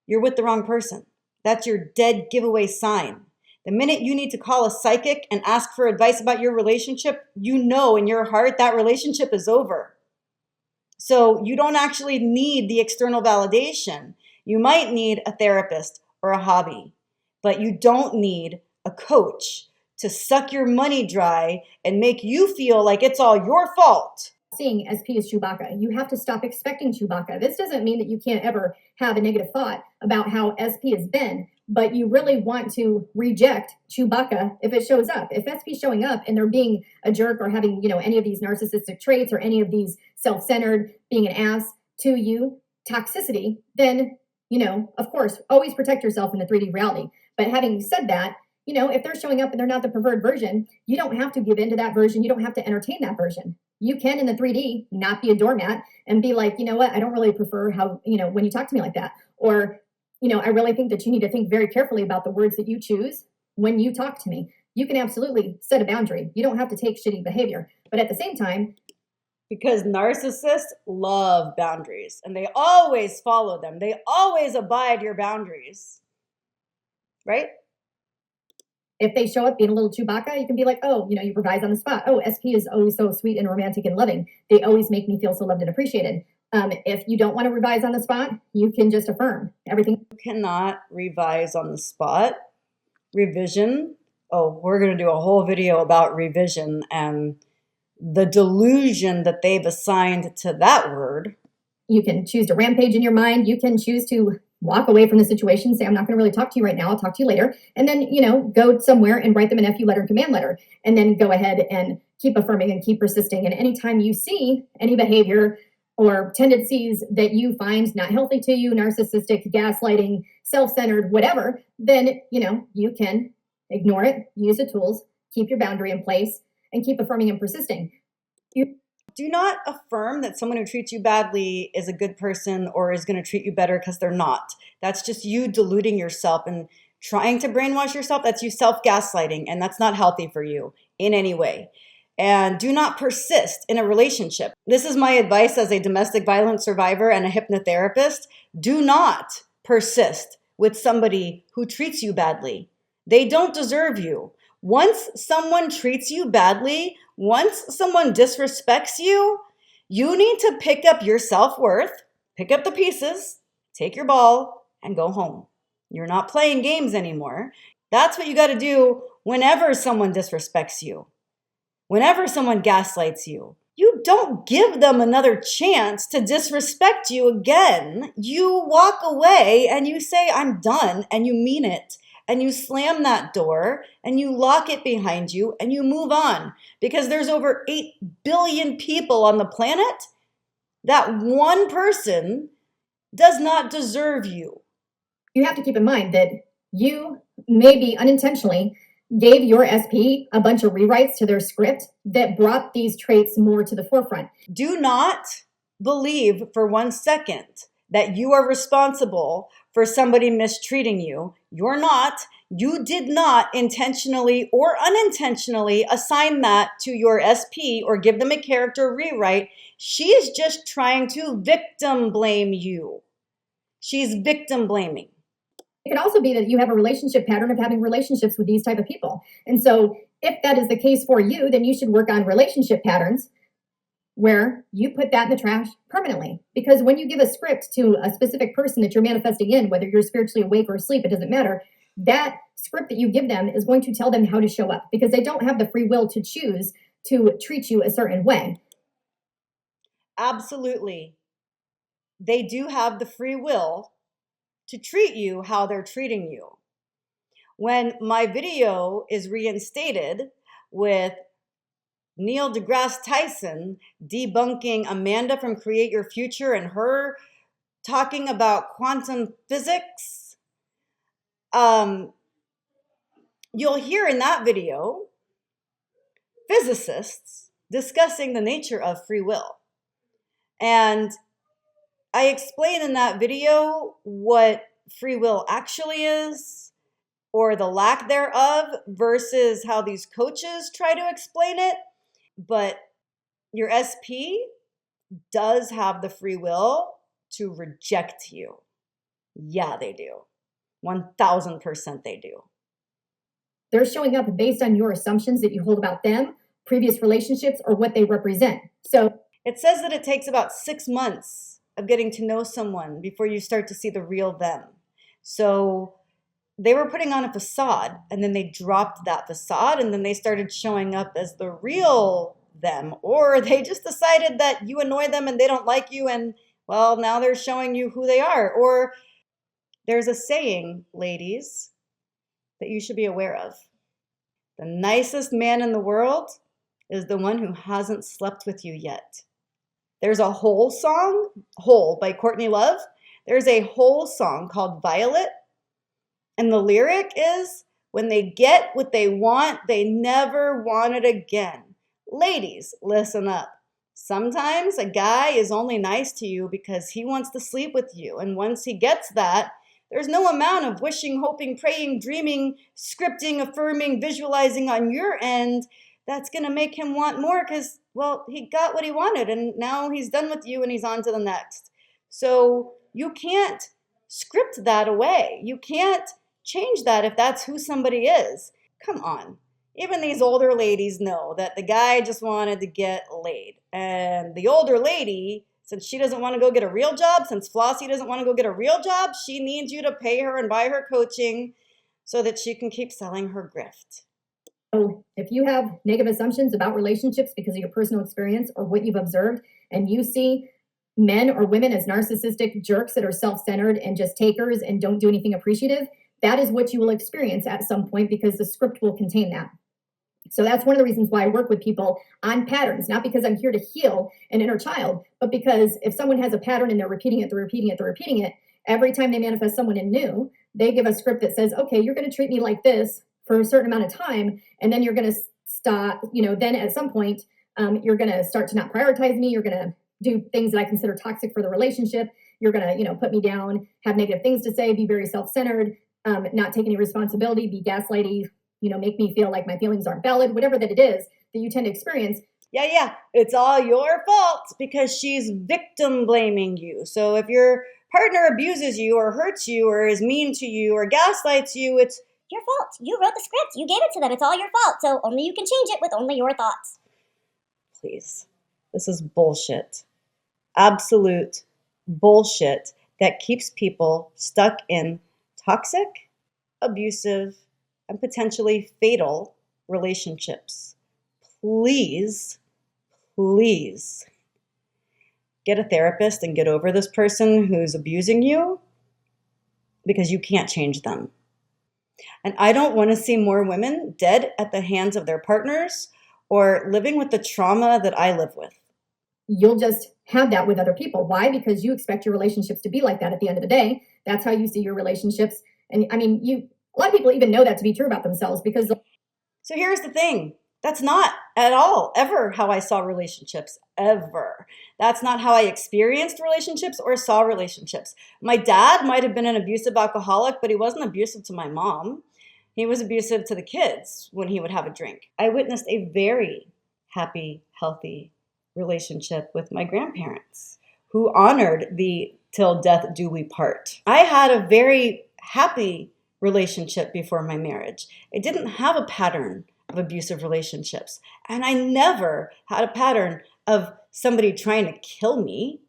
you're with the wrong person. That's your dead giveaway sign. The minute you need to call a psychic and ask for advice about your relationship, you know in your heart that relationship is over. So you don't actually need the external validation. You might need a therapist or a hobby, but you don't need a coach to suck your money dry and make you feel like it's all your fault. Seeing SP as Chewbacca. You have to stop expecting Chewbacca. This doesn't mean that you can't ever have a negative thought about how SP has been, but you really want to reject Chewbacca if it shows up. If SP is showing up and they're being a jerk or having, any of these narcissistic traits or any of these self-centered, being an ass to you, toxicity, then, of course, always protect yourself in the 3D reality. But having said that, if they're showing up and they're not the preferred version, you don't have to give in to that version. You don't have to entertain that version. You can, in the 3D, not be a doormat and be like, you know what, I don't really prefer how, when you talk to me like that. Or, I really think that you need to think very carefully about the words that you choose when you talk to me. You can absolutely set a boundary. You don't have to take shitty behavior. But at the same time, because narcissists love boundaries and they always follow them. They always abide your boundaries, right? If they show up being a little Chewbacca, you can be like, oh, you revise on the spot. Oh, SP is always so sweet and romantic and loving. They always make me feel so loved and appreciated. If you don't want to revise on the spot, you can just affirm everything. You cannot revise on the spot. Revision. Oh, we're going to do a whole video about revision and the delusion that they've assigned to that word. You can choose to rampage in your mind. You can choose to walk away from the situation, say, I'm not going to really talk to you right now. I'll talk to you later. And then, go somewhere and write them an FU letter, command letter, and then go ahead and keep affirming and keep persisting. And anytime you see any behavior or tendencies that you find not healthy to you, narcissistic, gaslighting, self-centered, whatever, then, you can ignore it, use the tools, keep your boundary in place, and keep affirming and persisting. Do not affirm that someone who treats you badly is a good person or is going to treat you better, because they're not. That's just you deluding yourself and trying to brainwash yourself. That's you self-gaslighting, and that's not healthy for you in any way. And do not persist in a relationship. This is my advice as a domestic violence survivor and a hypnotherapist. Do not persist with somebody who treats you badly. They don't deserve you. Once someone treats you badly, once someone disrespects you, you need to pick up your self-worth, pick up the pieces, take your ball, and go home. You're not playing games anymore. That's what you got to do whenever someone disrespects you. Whenever someone gaslights you, you don't give them another chance to disrespect you again. You walk away and you say, I'm done, and you mean it. And you slam that door and you lock it behind you and you move on. Because there's over 8 billion people on the planet. That one person does not deserve you. You have to keep in mind that you maybe unintentionally gave your SP a bunch of rewrites to their script that brought these traits more to the forefront. Do not believe for 1 second that you are responsible for somebody mistreating you. You're not. You did not intentionally or unintentionally assign that to your SP or give them a character rewrite. She is just trying to victim blame you. She's victim blaming. It could also be that you have a relationship pattern of having relationships with these type of people. And so if that is the case for you, then you should work on relationship patterns where you put that in the trash permanently. Because when you give a script to a specific person that you're manifesting in, whether you're spiritually awake or asleep, it doesn't matter. That script that you give them is going to tell them how to show up because they don't have the free will to choose to treat you a certain way. Absolutely. They do have the free will to treat you how they're treating you. When my video is reinstated with Neil deGrasse Tyson debunking Amanda from Create Your Future and her talking about quantum physics, you'll hear in that video physicists discussing the nature of free will. And I explain in that video what free will actually is, or the lack thereof, versus how these coaches try to explain it. But your SP does have the free will to reject you. Yeah, they do. 1000% they do. They're showing up based on your assumptions that you hold about them, previous relationships, or what they represent. So it says that it takes about 6 months of getting to know someone before you start to see the real them. So they were putting on a facade and then they dropped that facade and then they started showing up as the real them, or they just decided that you annoy them and they don't like you and, well, now they're showing you who they are. Or there's a saying, ladies, that you should be aware of. The nicest man in the world is the one who hasn't slept with you yet. There's a Hole song, Hole by Courtney Love. There's a Hole song called Violet. And the lyric is, when they get what they want, they never want it again. Ladies, listen up. Sometimes a guy is only nice to you because he wants to sleep with you. And once he gets that, there's no amount of wishing, hoping, praying, dreaming, scripting, affirming, visualizing on your end that's going to make him want more because, well, he got what he wanted and now he's done with you and he's on to the next. So you can't script that away. You can't change that if that's who somebody is. Come on. Even these older ladies know that the guy just wanted to get laid. And the older lady, since she doesn't want to go get a real job, since Flossie doesn't want to go get a real job, she needs you to pay her and buy her coaching so that she can keep selling her grift. So if you have negative assumptions about relationships because of your personal experience or what you've observed, and you see men or women as narcissistic jerks that are self-centered and just takers and don't do anything appreciative, that is what you will experience at some point because the script will contain that. So that's one of the reasons why I work with people on patterns, not because I'm here to heal an inner child, but because if someone has a pattern and they're repeating it, every time they manifest someone new, they give a script that says, okay, you're going to treat me like this for a certain amount of time, and then you're going to stop, then at some point, you're going to start to not prioritize me. You're going to do things that I consider toxic for the relationship. You're going to, put me down, have negative things to say, be very self-centered, not take any responsibility, be gaslighty, make me feel like my feelings aren't valid, whatever that it is that you tend to experience. Yeah, it's all your fault because she's victim blaming you. So if your partner abuses you or hurts you or is mean to you or gaslights you, it's Your fault. You wrote the script. You gave it to them. It's all your fault. So only you can change it with only your thoughts. please. This is bullshit. Absolute bullshit that keeps people stuck in toxic, abusive, and potentially fatal relationships. Please get a therapist and get over this person who's abusing you because you can't change them. And I don't want to see more women dead at the hands of their partners or living with the trauma that I live with. You'll just have that with other people. Why? Because you expect your relationships to be like that at the end of the day. That's how you see your relationships. And I mean, a lot of people even know that to be true about themselves because. So here's the thing. That's not at all ever how I saw relationships, ever. That's not how I experienced relationships or saw relationships. My dad might have been an abusive alcoholic, but he wasn't abusive to my mom. He was abusive to the kids when he would have a drink. I witnessed a very happy, healthy relationship with my grandparents who honored the till death do we part. I had a very happy relationship before my marriage. I didn't have a pattern of abusive relationships. And I never had a pattern of somebody trying to kill me.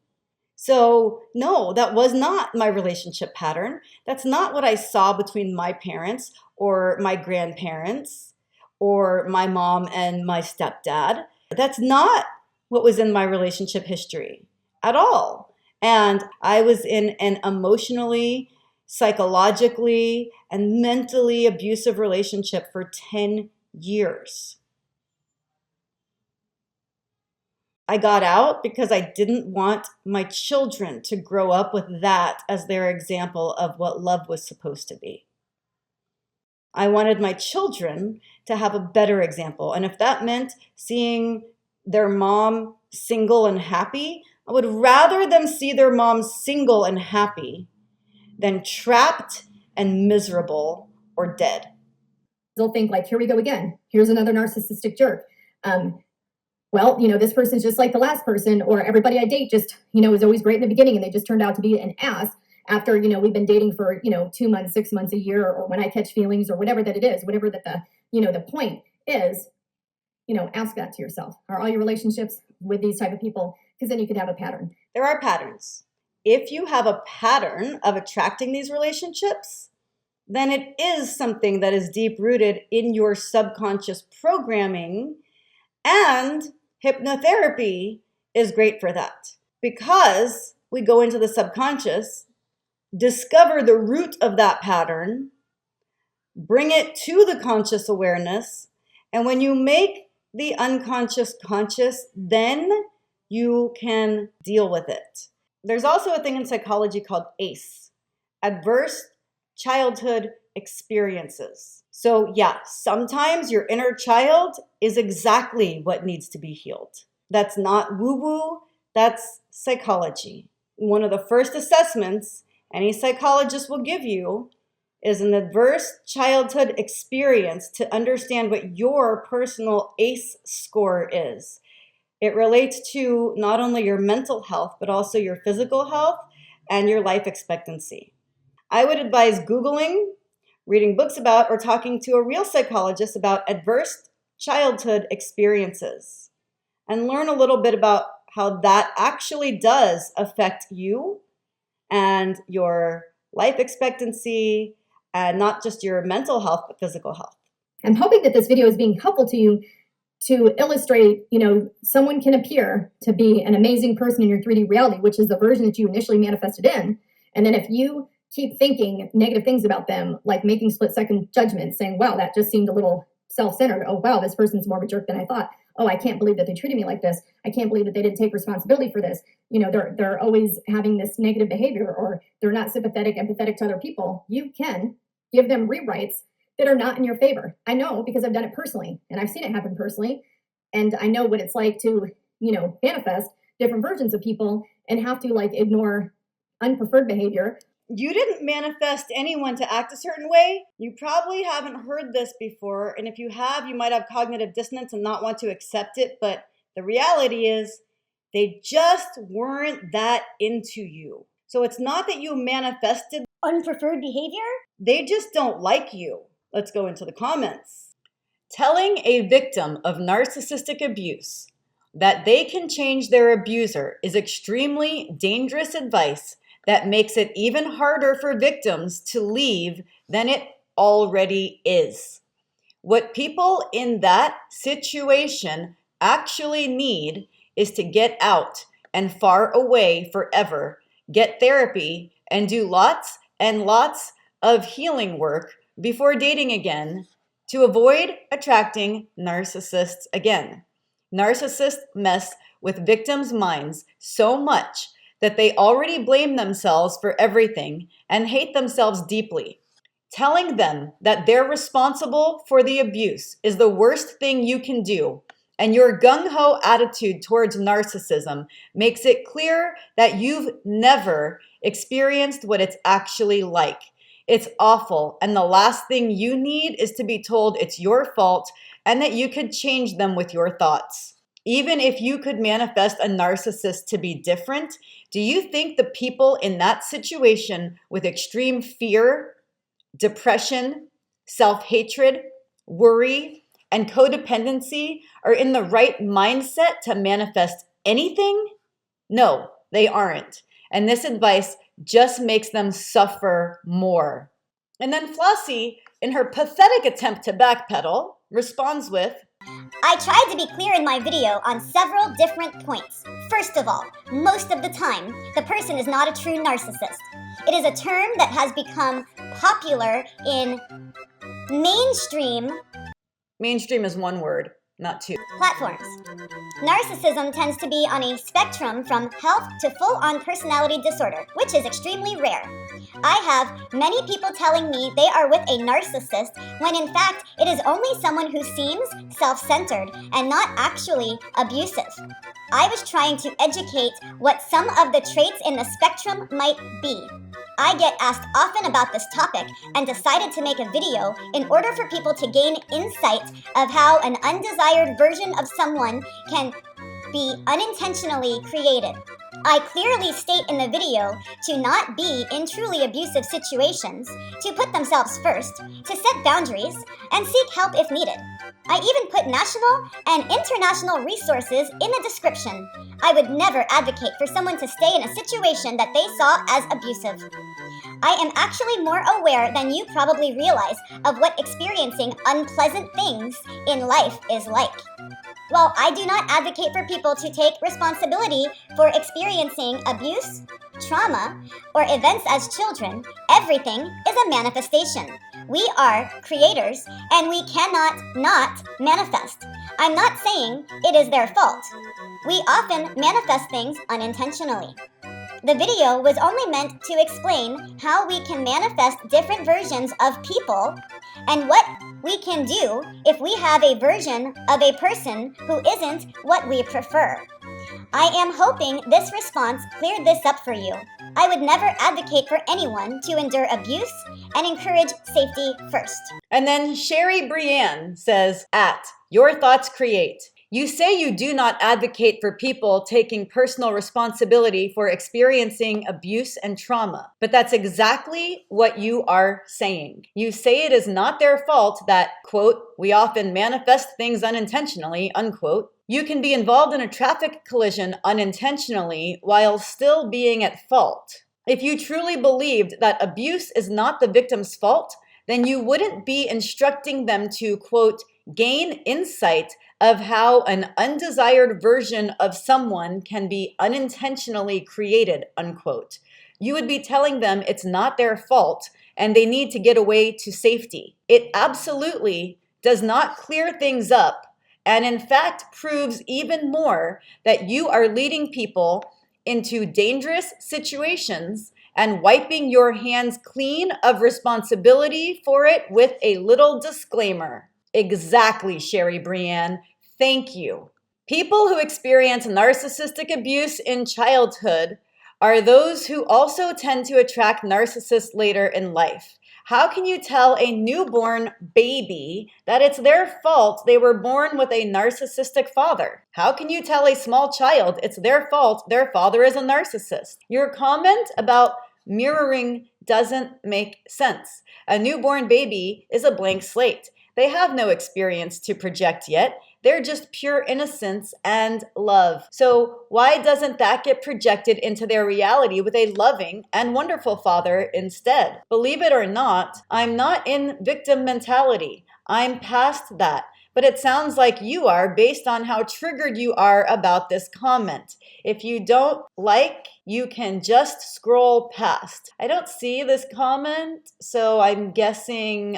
So no, that was not my relationship pattern. That's not what I saw between my parents or my grandparents or my mom and my stepdad. That's not what was in my relationship history at all. And I was in an emotionally, psychologically, and mentally abusive relationship for 10 years. I got out because I didn't want my children to grow up with that as their example of what love was supposed to be. I wanted my children to have a better example. And if that meant seeing their mom single and happy, I would rather them see their mom single and happy than trapped and miserable or dead. They'll think like, here we go again. Here's another narcissistic jerk. Well, this person's just like the last person, or everybody I date just, is always great in the beginning and they just turned out to be an ass after, we've been dating for, 2 months, 6 months, a year, or when I catch feelings or whatever that it is, whatever that the point is, ask that to yourself. Are all your relationships with these type of people? Because then you could have a pattern. There are patterns. If you have a pattern of attracting these relationships, then it is something that is deep rooted in your subconscious programming, and hypnotherapy is great for that because we go into the subconscious, discover the root of that pattern, bring it to the conscious awareness, and when you make the unconscious conscious, then you can deal with it. There's also a thing in psychology called ACE, Adverse Childhood Experiences. So yeah, sometimes your inner child is exactly what needs to be healed. That's not woo-woo, that's psychology. One of the first assessments any psychologist will give you is an adverse childhood experience to understand what your personal ACE score is. It relates to not only your mental health, but also your physical health and your life expectancy. I would advise Googling, reading books about, or talking to a real psychologist about adverse childhood experiences and learn a little bit about how that actually does affect you and your life expectancy and not just your mental health, but physical health. I'm hoping that this video is being helpful to you to illustrate, someone can appear to be an amazing person in your 3D reality, which is the version that you initially manifested in. And then if you keep thinking negative things about them, like making split-second judgments, saying, wow, that just seemed a little self-centered. Oh, wow, this person's more of a jerk than I thought. Oh, I can't believe that they treated me like this. I can't believe that they didn't take responsibility for this. They're always having this negative behavior, or they're not sympathetic, empathetic to other people. You can give them rewrites that are not in your favor. I know because I've done it personally and I've seen it happen personally. And I know what it's like to, manifest different versions of people and have to ignore unpreferred behavior. You didn't manifest anyone to act a certain way. You probably haven't heard this before, and if you have, you might have cognitive dissonance and not want to accept it, but the reality is they just weren't that into you. So it's not that you manifested Unpreferred behavior? they just don't like you. Let's go into the comments. Telling a victim of narcissistic abuse that they can change their abuser is extremely dangerous advice that makes it even harder for victims to leave than it already is. What people in that situation actually need is to get out and far away forever, get therapy, and do lots and lots of healing work before dating again to avoid attracting narcissists again. Narcissists mess with victims' minds so much that they already blame themselves for everything and hate themselves deeply. Telling them that they're responsible for the abuse is the worst thing you can do, and your gung-ho attitude towards narcissism makes it clear that you've never experienced what it's actually like. It's awful, and the last thing you need is to be told it's your fault and that you could change them with your thoughts. Even if you could manifest a narcissist to be different, do you think the people in that situation with extreme fear, depression, self-hatred, worry, and codependency are in the right mindset to manifest anything? No, they aren't. And this advice just makes them suffer more. And then Flossie, in her pathetic attempt to backpedal, responds with, I tried to be clear in my video on several different points. First of all, most of the time, the person is not a true narcissist. It is a term that has become popular in mainstream is one word, not two. platforms. Narcissism tends to be on a spectrum from health to full-on personality disorder, which is extremely rare. I have many people telling me they are with a narcissist when in fact it is only someone who seems self-centered and not actually abusive. I was trying to educate what some of the traits in the spectrum might be. I get asked often about this topic and decided to make a video in order for people to gain insight of how an undesired version of someone can be unintentionally created. I clearly state in the video to not be in truly abusive situations, to put themselves first, to set boundaries, and seek help if needed. I even put national and international resources in the description. I would never advocate for someone to stay in a situation that they saw as abusive. I am actually more aware than you probably realize of what experiencing unpleasant things in life is like. While I do not advocate for people to take responsibility for experiencing abuse, trauma, or events as children, everything is a manifestation. We are creators, and we cannot not manifest. I'm not saying it is their fault. We often manifest things unintentionally. The video was only meant to explain how we can manifest different versions of people and what we can do if we have a version of a person who isn't what we prefer. I am hoping this response cleared this up for you. I would never advocate for anyone to endure abuse and encourage safety first. And then Sherry Brianne says, Your Thoughts Create. You say you do not advocate for people taking personal responsibility for experiencing abuse and trauma, but that's exactly what you are saying. You say it is not their fault that, quote, we often manifest things unintentionally, unquote. You can be involved in a traffic collision unintentionally while still being at fault. If you truly believed that abuse is not the victim's fault, then you wouldn't be instructing them to, quote, gain insight of how an undesired version of someone can be unintentionally created, unquote. You would be telling them it's not their fault and they need to get away to safety. It absolutely does not clear things up and in fact proves even more that you are leading people into dangerous situations and wiping your hands clean of responsibility for it with a little disclaimer. Exactly, Sherry Brianne. Thank you. People who experience narcissistic abuse in childhood are those who also tend to attract narcissists later in life. How can you tell a newborn baby that it's their fault they were born with a narcissistic father? How can you tell a small child it's their fault their father is a narcissist? Your comment about mirroring doesn't make sense. A newborn baby is a blank slate. They have no experience to project yet. They're just pure innocence and love. So why doesn't that get projected into their reality with a loving and wonderful father instead? Believe it or not, I'm not in victim mentality. I'm past that. But it sounds like you are based on how triggered you are about this comment. If you don't like, you can just scroll past. I don't see this comment, so I'm guessing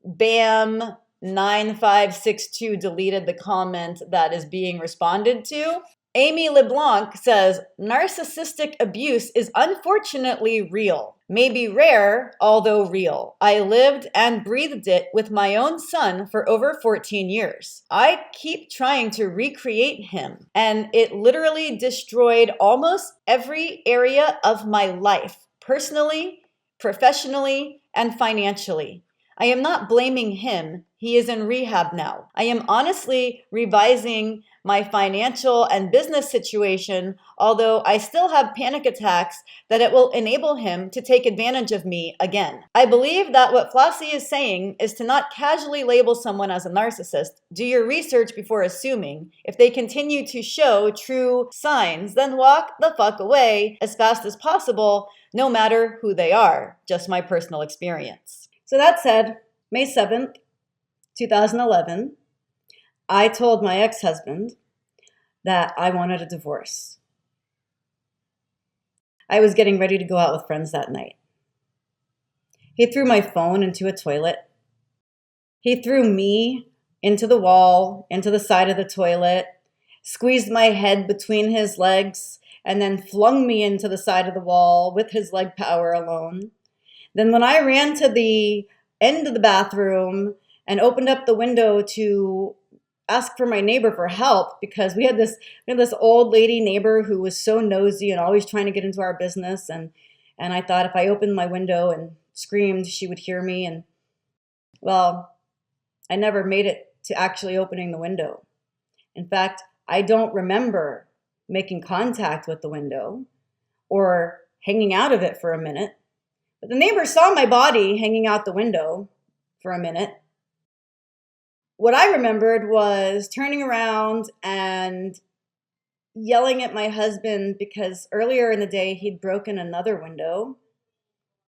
Bam9562 deleted the comment that is being responded to. Amy LeBlanc says, narcissistic abuse is unfortunately real. Maybe rare, although real. I lived and breathed it with my own son for over 14 years. I keep trying to recreate him, and it literally destroyed almost every area of my life, personally, professionally, and financially. I am not blaming him. He is in rehab now. I am honestly revising my financial and business situation, although I still have panic attacks that it will enable him to take advantage of me again. I believe that what Flossie is saying is to not casually label someone as a narcissist. Do your research before assuming. If they continue to show true signs, then walk the fuck away as fast as possible, no matter who they are. Just my personal experience. So that said, May 7th, 2011, I told my ex-husband that I wanted a divorce. I was getting ready to go out with friends that night. He threw my phone into a toilet. He threw me into the wall, into the side of the toilet, squeezed my head between his legs, and then flung me into the side of the wall with his leg power alone. Then when I ran to the end of the bathroom and opened up the window to ask for my neighbor for help, because we had this old lady neighbor who was so nosy and always trying to get into our business, and I thought if I opened my window and screamed, she would hear me. And well, I never made it to actually opening the window. In fact, I don't remember making contact with the window or hanging out of it for a minute. But the neighbor saw my body hanging out the window for a minute. What I remembered was turning around and yelling at my husband because earlier in the day he'd broken another window.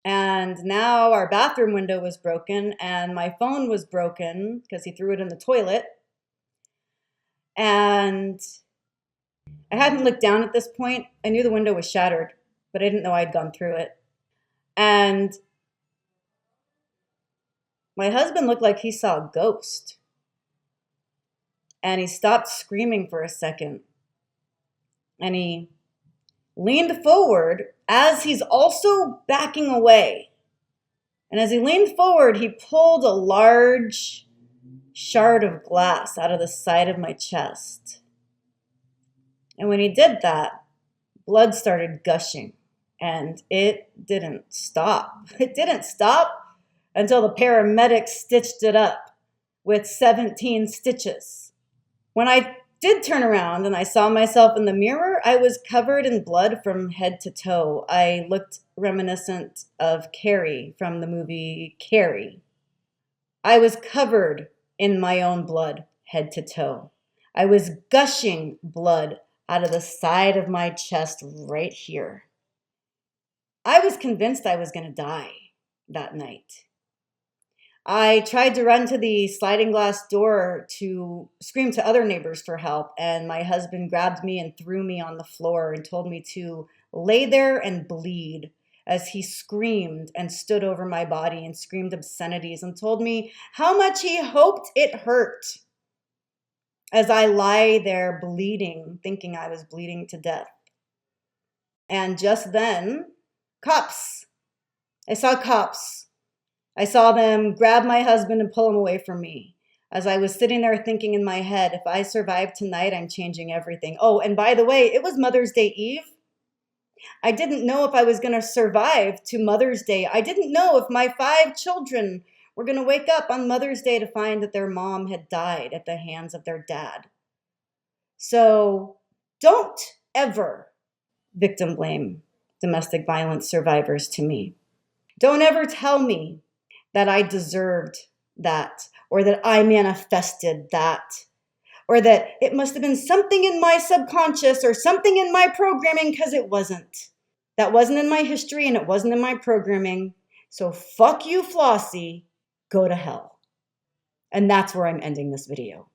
And now our bathroom window was broken and my phone was broken because he threw it in the toilet. And I hadn't looked down at this point. I knew the window was shattered, but I didn't know I'd gone through it. And my husband looked like he saw a ghost. And he stopped screaming for a second. And he leaned forward as he's also backing away. And as he leaned forward, he pulled a large shard of glass out of the side of my chest. And when he did that, blood started gushing. And it didn't stop. It didn't stop until the paramedics stitched it up with 17 stitches. When I did turn around and I saw myself in the mirror, I was covered in blood from head to toe. I looked reminiscent of Carrie from the movie Carrie. I was covered in my own blood, head to toe. I was gushing blood out of the side of my chest right here. I was convinced I was going to die that night. I tried to run to the sliding glass door to scream to other neighbors for help, and my husband grabbed me and threw me on the floor and told me to lay there and bleed as he screamed and stood over my body and screamed obscenities and told me how much he hoped it hurt as I lie there bleeding, thinking I was bleeding to death. And just then, cops. I saw cops. I saw them grab my husband and pull him away from me. As I was sitting there thinking in my head, if I survive tonight, I'm changing everything. Oh, and by the way, it was Mother's Day Eve. I didn't know if I was going to survive to Mother's Day. I didn't know if my 5 children were going to wake up on Mother's Day to find that their mom had died at the hands of their dad. So don't ever victim blame domestic violence survivors to me. Don't ever tell me that I deserved that, or that I manifested that, or that it must have been something in my subconscious or something in my programming, because it wasn't. That wasn't in my history and it wasn't in my programming. So fuck you, Flossie. Go to hell. And that's where I'm ending this video.